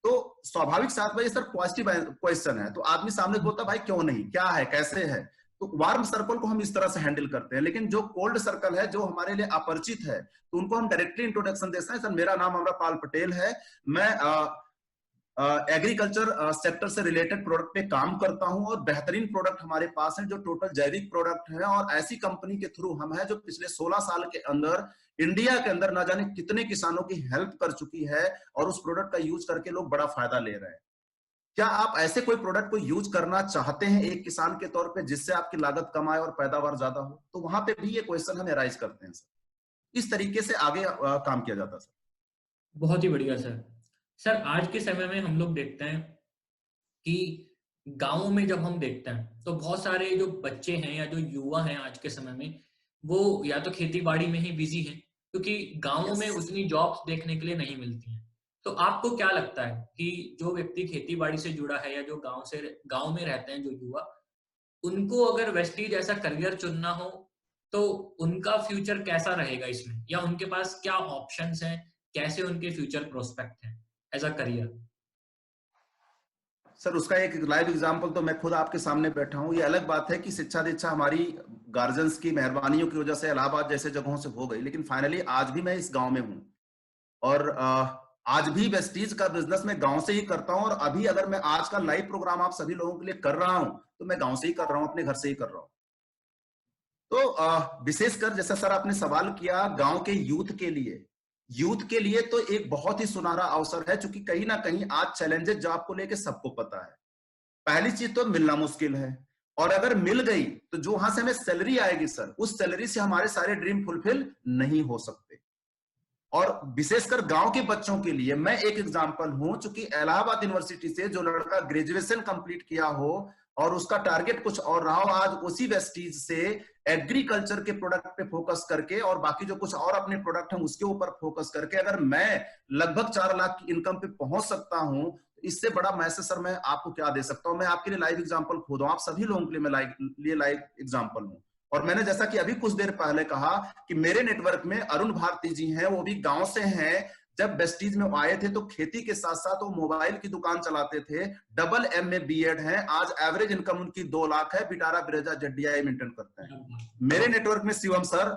Speaker 2: तो स्वाभाविक साथ भाई सर पॉजिटिव क्वेश्चन है तो आदमी सामने बोलता भाई क्यों नहीं, क्या है, कैसे है। तो वार्म सर्कल को हम इस तरह से हैंडल करते हैं। लेकिन जो कोल्ड सर्कल है, जो हमारे लिए अपरिचित है, तो उनको हम डायरेक्टली इंट्रोडक्शन देते हैं। सर मेरा नाम अमरपाल पटेल है, मैं एग्रीकल्चर सेक्टर से रिलेटेड प्रोडक्ट पे काम करता हूं और बेहतरीन प्रोडक्ट हमारे पास है जो टोटल जैविक प्रोडक्ट है। और ऐसी कंपनी के थ्रू हम है जो पिछले 16 साल के अंदर इंडिया के अंदर ना जाने कितने किसानों की हेल्प कर चुकी है और उस प्रोडक्ट का यूज करके लोग बड़ा फायदा ले रहे हैं। क्या आप ऐसे कोई प्रोडक्ट को यूज करना चाहते हैं एक किसान के तौर पे जिससे आपकी लागत कम आए और पैदावार ज्यादा हो? तो वहां पे भी ये क्वेश्चन हम राइज करते हैं सर। इस तरीके से आगे काम किया जाता है सर।
Speaker 1: बहुत ही बढ़िया सर। सर आज के समय में हम लोग देखते हैं कि गाँवों में जब हम देखते हैं तो बहुत सारे जो बच्चे हैं या जो युवा हैं आज के समय में, वो या तो खेती-बाड़ी में ही बिज़ी हैं, क्योंकि गाँवों
Speaker 2: यस।
Speaker 1: में उतनी जॉब्स देखने के लिए नहीं मिलती हैं। तो आपको क्या लगता है कि जो व्यक्ति खेती-बाड़ी से जुड़ा है या जो गाँव में रहते हैं जो युवा, उनको अगर वेस्टीज ऐसा करियर चुनना हो, तो उनका फ्यूचर कैसा रहेगा इसमें? या उनके पास क्या ऑप्शंस हैं? कैसे उनके फ्यूचर प्रोस्पेक्ट हैं एज़ अ करियर?
Speaker 2: सर उसका एक लाइव एग्जांपल तो मैं खुद आपके सामने बैठा हूं। ये अलग बात है कि शिक्षा दीक्षा हमारी गार्जियंस की मेहरबानियों की वजह से इलाहाबाद जैसे जगहों से हो गई, लेकिन फाइनली आज भी मैं इस गांव में हूं और आज भी वेस्टीज का बिजनेस मैं गांव से ही करता हूं। और अभी अगर मैं आज का लाइव प्रोग्राम आप सभी लोगों के लिए कर रहा हूं तो मैं गांव से ही कर रहा हूं, अपने घर से ही कर रहा हूं। तो विशेषकर जैसा सर आपने सवाल किया, गांव के यूथ के लिए तो एक बहुत ही सुनहरा अवसर है, क्योंकि कहीं ना कहीं आज चैलेंजेस जॉब को लेकर सबको पता है। पहली चीज तो मिलना मुश्किल है, और अगर मिल गई तो जो वहां से हमें सैलरी आएगी सर, उस सैलरी से हमारे सारे ड्रीम फुलफिल नहीं हो सकते। और विशेषकर गांव के बच्चों के लिए मैं एक एग्जांपल हूं, चूंकि इलाहाबाद यूनिवर्सिटी से जो लड़का ग्रेजुएशन कंप्लीट किया हो और उसका टारगेट कुछ और रहा हो, आज उसी वेस्टीज से एग्रीकल्चर के प्रोडक्ट पे फोकस करके और बाकी जो कुछ और अपने प्रोडक्ट हैं उसके ऊपर फोकस करके अगर मैं लगभग 4 लाख की इनकम पे पहुंच सकता हूं, इससे बड़ा मैसेज सर मैं आपको क्या दे सकता हूं। मैं आपके लिए लाइव एग्जांपल खुद हूं, आप सभी लोगों के लिए मैं लाइव एग्जांपल हूं। और मैंने जैसा कि अभी कुछ देर पहले कहा कि मेरे नेटवर्क में अरुण भारती जी हैं, वो भी गांव से हैं। जब वेस्टीज में आए थे तो खेती के साथ साथ वो मोबाइल की दुकान चलाते थे, डबल MA BEd हैं, आज एवरेज इनकम उनकी 2 लाख है, बिटारा बिरजा जड्डिया मेंटेन करते हैं। मेरे नेटवर्क में शिवम सर,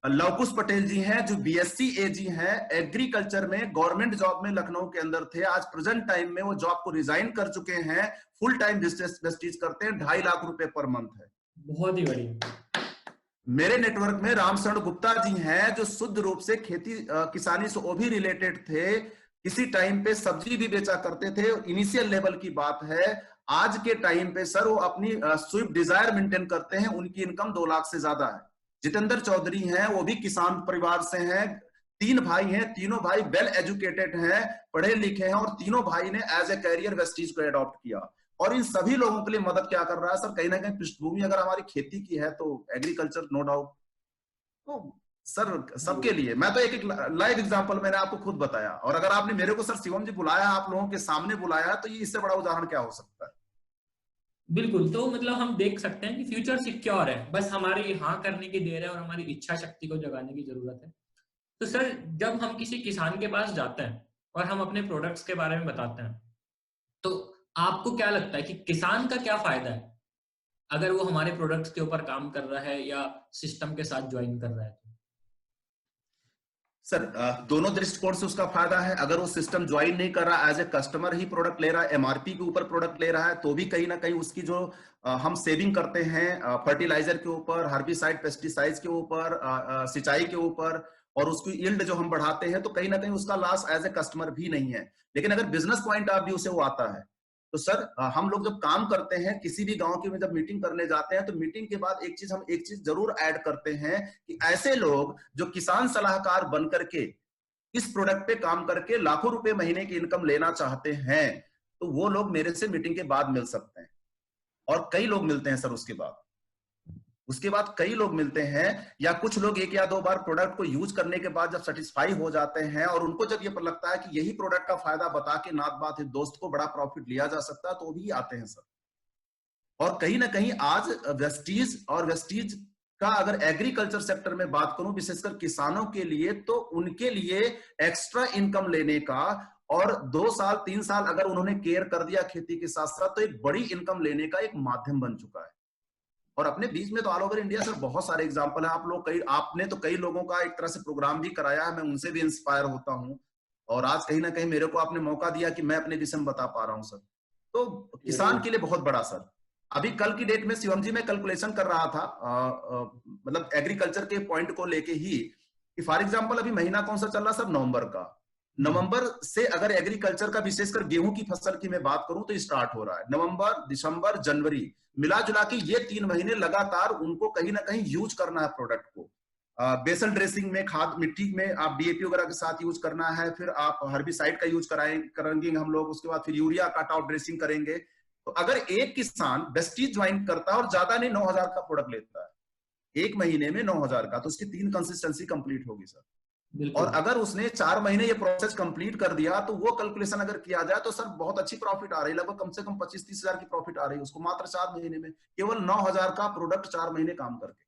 Speaker 2: लवकुश पटेल जी हैं जो BSc AG हैं, एग्रीकल्चर में गवर्नमेंट जॉब में लखनऊ के अंदर थे, आज प्रेजेंट टाइम में वो जॉब को रिजाइन कर चुके हैं, फुल टाइम वेस्टीज करते हैं, 2.5 लाख रुपए पर मंथ है।
Speaker 1: बहुत ही बढ़िया।
Speaker 2: मेरे नेटवर्क में रामशरण गुप्ता जी हैं जो शुद्ध रूप से खेती किसानी से वो भी रिलेटेड थे, किसी टाइम पे सब्जी भी बेचा करते थे, इनिशियल लेवल की बात है। आज के टाइम पे सर वो अपनी स्विफ्ट डिजायर मेंटेन करते हैं, उनकी इनकम 2 लाख से ज्यादा है। जितेंद्र चौधरी हैं, वो भी किसान परिवार से हैं, 3 भाई हैं, तीनों भाई वेल एजुकेटेड हैं, पढ़े लिखे हैं, और तीनों भाई ने एज ए कैरियर वेस्टीज को अडॉप्ट किया। और इन सभी लोगों के लिए मदद क्या कर रहा है सर, कहीं ना कहीं पृष्ठभूमि अगर हमारी खेती की है तो एग्रीकल्चर नो डाउट। तो सर सबके लिए मैं तो एक लाइव एग्जांपल मैंने आपको खुद बताया, और अगर आपने मेरे को सर शिवम जी बुलाया, आप लोगों के सामने बुलाया, तो ये इससे बड़ा उदाहरण क्या हो सकता है।
Speaker 1: बिल्कुल, तो मतलब हम देख सकते हैं कि फ्यूचर सिक्योर है, बस हमारी हाँ करने की देर है और हमारी इच्छा शक्ति को जगाने की जरूरत है। तो सर जब हम किसी किसान के पास जाते हैं और हम अपने प्रोडक्ट्स के बारे में बताते हैं, तो आपको क्या लगता है कि किसान का क्या फायदा है अगर वो हमारे प्रोडक्ट्स के ऊपर काम कर रहा है या सिस्टम के साथ ज्वाइन कर रहा है?
Speaker 2: सर दोनों दृष्टिकोण से उसका फायदा है। अगर वो सिस्टम ज्वाइन नहीं कर रहा, एज ए कस्टमर ही प्रोडक्ट ले रहा है, MRP के ऊपर प्रोडक्ट ले रहा है, तो भी कहीं ना कहीं उसकी जो हम सेविंग करते हैं फर्टिलाइजर के ऊपर, हर्बिसाइड पेस्टिसाइड्स के ऊपर, सिंचाई के ऊपर, और उसकी यील्ड जो हम बढ़ाते हैं, तो कहीं ना कहीं उसका लॉस एज ए कस्टमर भी नहीं है। लेकिन अगर बिजनेस पॉइंट ऑफ व्यू से वो आता है, तो सर हम लोग जब काम करते हैं किसी भी गांव की में जब मीटिंग करने जाते हैं, तो मीटिंग के बाद हम एक चीज जरूर ऐड करते हैं कि ऐसे लोग जो किसान सलाहकार बन करके इस प्रोडक्ट पे काम करके लाखों रुपए महीने की इनकम लेना चाहते हैं, तो वो लोग मेरे से मीटिंग के बाद मिल सकते हैं। और कई लोग मिलते हैं सर, उसके बाद कई लोग मिलते हैं, या कुछ लोग एक या दो बार प्रोडक्ट को यूज करने के बाद जब सेटिस्फाई हो जाते हैं और उनको जब ये लगता है कि यही प्रोडक्ट का फायदा बता के नात बात है दोस्त को बड़ा प्रॉफिट लिया जा सकता है, तो भी आते हैं सर। और कहीं ना कहीं आज वेस्टीज का अगर एग्रीकल्चर सेक्टर में बात करूं, विशेषकर किसानों के लिए, तो उनके लिए एक्स्ट्रा इनकम लेने का और 2 साल 3 साल अगर उन्होंने केयर कर दिया खेती के साथ साथ, तो एक बड़ी इनकम लेने का एक माध्यम बन चुका है। और अपने बीच में तो ऑल ओवर इंडिया सर बहुत सारे एग्जांपल हैं। आपने तो कई लोगों का एक तरह से प्रोग्राम भी कराया है, मैं उनसे भी इंस्पायर होता हूं। और आज कहीं ना कहीं मेरे को आपने मौका दिया कि मैं अपने विषय में बता पा रहा हूं सर। तो किसान के लिए बहुत बड़ा सर। अभी कल की डेट में शिवम जी मैं कैलकुलेशन कर रहा था, मतलब एग्रीकल्चर के पॉइंट को लेके ही, कि फॉर एग्जांपल अभी महीना कौन सा चल रहा है सर? नवंबर का। नवंबर से अगर एग्रीकल्चर का विशेषकर गेहूं की फसल की मैं बात करूं तो स्टार्ट हो रहा है। नवंबर, दिसंबर, जनवरी, मिला जुला के ये 3 महीने लगातार उनको कहीं ना कहीं यूज करना है प्रोडक्ट को। बेसल ड्रेसिंग में, खाद मिट्टी में आप डीएपी वगैरह के साथ यूज करना है, फिर आप हर्बिसाइड का यूज करेंगे हम लोग, उसके बाद फिर यूरिया का टॉप ड्रेसिंग करेंगे। तो अगर एक किसान वेस्टीज ज्वाइन करता है और ज्यादा नहीं 9,000 का प्रोडक्ट लेता है एक महीने में 9,000 का, तो उसकी 3 कंसिस्टेंसी कंप्लीट होगी सर। और अगर उसने 4 महीने ये प्रोसेस कंप्लीट कर दिया, तो वो कैलकुलेशन अगर किया जाए तो सर बहुत अच्छी प्रॉफिट आ रही है, लगभग कम से कम 25-30 हजार की प्रॉफिट आ रही है उसको मात्र 4 महीने में, केवल 9,000 का प्रोडक्ट 4 महीने काम करके।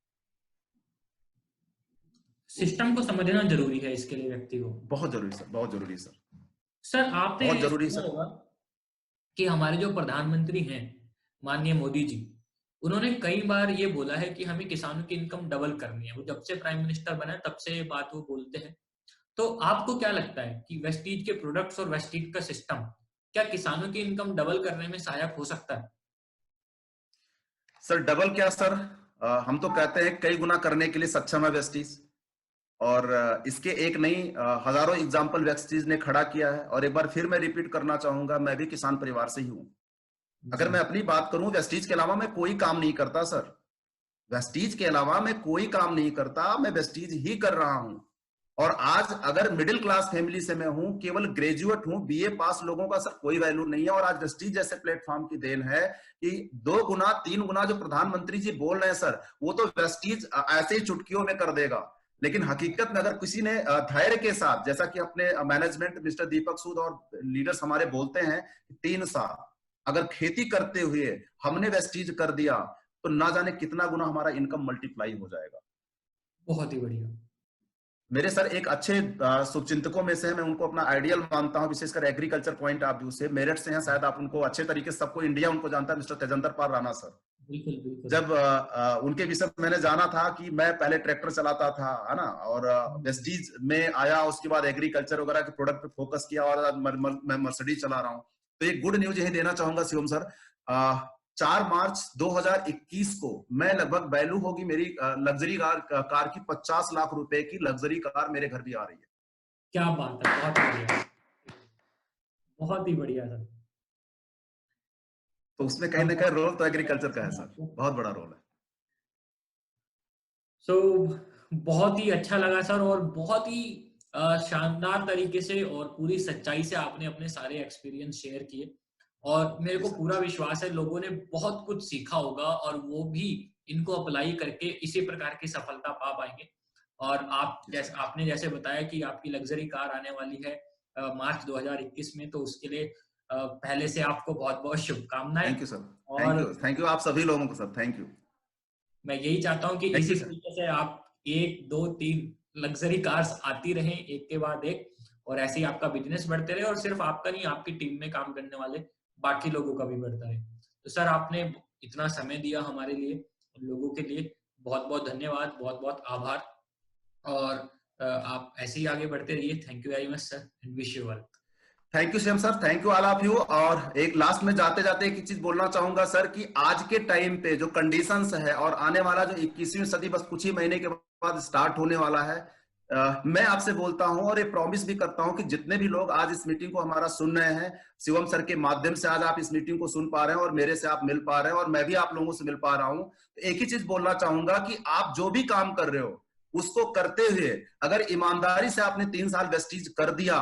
Speaker 1: सिस्टम को समझना जरूरी है इसके लिए व्यक्ति को।
Speaker 2: बहुत जरूरी सर, बहुत जरूरी सर।
Speaker 1: सर आपने
Speaker 2: बहुत जरूरी
Speaker 1: सुना
Speaker 2: सर
Speaker 1: होगा कि हमारे जो प्रधानमंत्री हैं माननीय मोदी जी, उन्होंने कई बार ये बोला है कि हमें किसानों की इनकम डबल करनी है। वो जब से प्राइम मिनिस्टर बना तब से ये बात वो बोलते हैं। तो आपको क्या लगता है कि वेस्टीज के प्रोडक्ट्स और वेस्टीज का सिस्टम क्या किसानों की इनकम डबल करने में सहायक हो सकता है?
Speaker 2: सर डबल क्या सर, हम तो कहते हैं कई गुना करने के लिए सक्षम है वेस्टीज। और इसके एक नहीं हजारों एग्जाम्पल वेस्टीज ने खड़ा किया है। और एक बार फिर मैं रिपीट करना चाहूंगा, मैं भी किसान परिवार से ही हूं। अगर मैं अपनी बात करूं, वेस्टीज के अलावा मैं कोई काम नहीं करता सर। वेस्टीज के अलावा मैं कोई काम नहीं करता, मैं वेस्टीज ही कर रहा हूं। और आज अगर मिडिल क्लास फैमिली से मैं हूं, केवल ग्रेजुएट हूं, बीए पास लोगों का सर कोई वैल्यू नहीं है। और आज वेस्टीज जैसे प्लेटफॉर्म की देन है कि 2 गुना 3 गुना जो प्रधानमंत्री जी बोल रहे हैं सर, वो तो वेस्टीज ऐसे ही चुटकियों में कर देगा। लेकिन हकीकत में अगर किसी ने धैर्य के साथ, जैसा कि अपने मैनेजमेंट मिस्टर दीपक सूद और लीडर्स हमारे बोलते हैं, 3 साल अगर खेती करते हुए हमने वेस्टीज कर दिया, तो ना जाने कितना गुना हमारा इनकम मल्टीप्लाई हो जाएगा।
Speaker 1: बहुत ही बढ़िया।
Speaker 2: मेरे सर एक अच्छे शुभचिंतकों में से, मैं उनको अपना आइडियल मानता हूं, विशेषकर एग्रीकल्चर पॉइंट ऑफ व्यू से। मेरठ से हैं, शायद आप उनको अच्छे तरीके से, सबको इंडिया उनको जानता है, मिस्टर तेजेंद्र पाल राणा सर।
Speaker 1: बिल्कुल बिल्कुल।
Speaker 2: जब उनके विषय में मैंने जाना था कि मैं पहले ट्रैक्टर चलाता था, है ना, और वेस्टीज में आया, उसके बाद एग्रीकल्चर वगैरह के प्रोडक्ट पे फोकस किया, और मैं मर्सिडीज चला रहा हूँ। तो एक गुड न्यूज यही देना चाहूंगा शिवम सर, 4 मार्च 2021 को मैं लगभग वैल्यू होगी मेरी लग्जरी कार की 50 लाख रुपए की लग्जरी कार मेरे घर भी आ रही है।
Speaker 1: क्या बात है, बहुत बढ़िया, बहुत ही बढ़िया सर।
Speaker 2: तो उसमें कहीं ना कहीं रोल तो एग्रीकल्चर का है सर, बहुत बड़ा रोल है।
Speaker 1: बहुत ही अच्छा लगा सर, और बहुत ही शानदार तरीके से और पूरी सच्चाई से आपने अपने सारे एक्सपीरियंस शेयर किए। और मेरे को पूरा विश्वास है लोगों ने बहुत कुछ सीखा होगा और वो भी इनको अप्लाई करके इसी प्रकार की सफलता पा पाएंगे। और आपने जैसे बताया कि आपकी लग्जरी कार आने वाली है मार्च 2021 में, तो उसके लिए पहले से आपको बहुत बहुत शुभकामनाएं।
Speaker 2: थैंक यू सर,
Speaker 1: और
Speaker 2: थैंक यू आप सभी लोगों को सर, थैंक यू।
Speaker 1: मैं यही चाहता हूं कि इसी तरीके से आप 1 2 3 लग्जरी कार्स आती रहें एक के बाद एक, और ऐसे ही आपका बिजनेस बढ़ते रहे, और सिर्फ आपका नहीं, आपकी टीम में काम करने वाले बाकी लोगों का भी बढ़ता रहे। तो सर आपने इतना समय दिया हमारे लिए, लोगों के लिए, बहुत बहुत धन्यवाद, बहुत बहुत आभार। और आप ऐसे ही आगे बढ़ते रहिए। Thank you very much sir, and wish you well.
Speaker 2: Thank you Shivam sir, thank you all of you. और एक लास्ट में जाते जाते एक चीज बोलना चाहूंगा सर, कि आज के टाइम पे जो कंडीशंस है और आने वाला जो 21वीं सदी बस कुछ ही महीने के बाद स्टार्ट होने वाला है, मैं आपसे बोलता हूं और ये प्रॉमिस भी करता हूं कि जितने भी लोग आज इस मीटिंग को हमारा सुन रहे हैं, शिवम सर के माध्यम से आज आप इस मीटिंग को सुन पा रहे हैं और मेरे से आप मिल पा रहे हैं और मैं भी आप लोगों से मिल पा रहा हूं, तो एक ही चीज बोलना चाहूंगा कि आप जो भी काम कर रहे हो उसको करते हुए अगर ईमानदारी से आपने 3 साल वेस्टीज कर दिया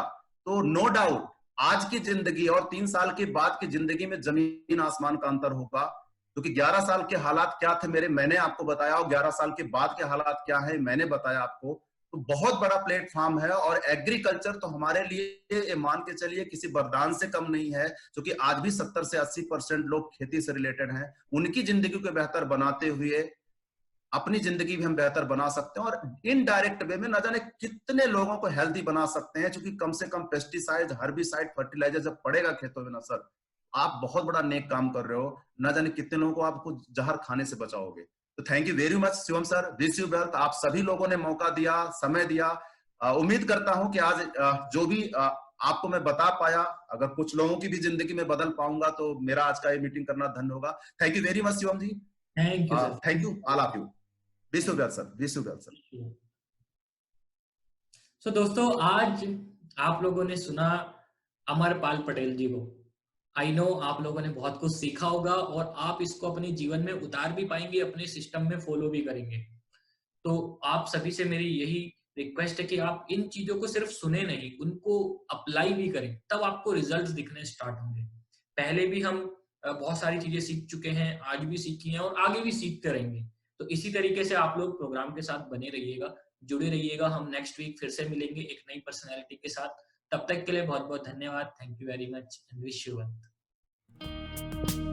Speaker 2: तो नो डाउट आज की जिंदगी और 3 साल के बाद की जिंदगी में जमीन आसमान का अंतर होगा। क्योंकि 11 साल के हालात क्या थे मेरे, मैंने आपको बताया, और 11 साल के बाद के हालात क्या है मैंने बताया आपको। तो बहुत बड़ा प्लेटफॉर्म है और एग्रीकल्चर तो हमारे लिए मान के चलिए किसी वरदान से कम नहीं है, क्योंकि आज भी 70 से 80% लोग खेती से रिलेटेड हैं। उनकी जिंदगी को बेहतर बनाते हुए अपनी जिंदगी भी हम बेहतर बना सकते हैं और इनडायरेक्ट वे में न जाने कितने लोगों को हेल्दी बना सकते हैं, क्योंकि कम से कम पेस्टिसाइड, हर्बिसाइड, फर्टिलाइजर जब पड़ेगा खेतों में ना सर, आप बहुत बड़ा नेक काम कर रहे हो। न जाने कितने लोगों को आपको जहर खाने से बचाओगे। तो thank you very much Shivam sir, wish you wealth. आप सभी लोगों ने मौका दिया, समय दिया। उम्मीद करता हूं कि आज जो भी आपको मैं बता पाया, अगर कुछ लोगों की भी जिंदगी में बदल पाऊंगा तो मेरा आज का ये मीटिंग करना धन्य होगा। Thank you very much Shivam ji.
Speaker 1: Thank you sir.
Speaker 2: Thank you all of you. Wish you well sir, wish you well sir.
Speaker 1: So दोस्तों, आज आप लोगों ने सुना अमरपाल पटेल जी को। आई नो आप लोगों ने बहुत कुछ सीखा होगा और आप इसको अपने जीवन में उतार भी पाएंगे, अपने सिस्टम में फॉलो भी करेंगे। तो आप सभी से मेरी यही रिक्वेस्ट है कि आप इन चीजों को सिर्फ सुने नहीं, उनको अप्लाई भी करें, तब आपको रिजल्ट्स दिखने स्टार्ट होंगे। पहले भी हम बहुत सारी चीजें सीख चुके हैं, आज भी सीखी हैं और आगे भी सीखते रहेंगे। तो इसी तरीके से आप लोग प्रोग्राम के साथ बने रहिएगा, जुड़े रहिएगा। हम नेक्स्ट वीक फिर से मिलेंगे एक नई पर्सनैलिटी के साथ। तब तक के लिए बहुत बहुत धन्यवाद। Thank you very much and wish you well.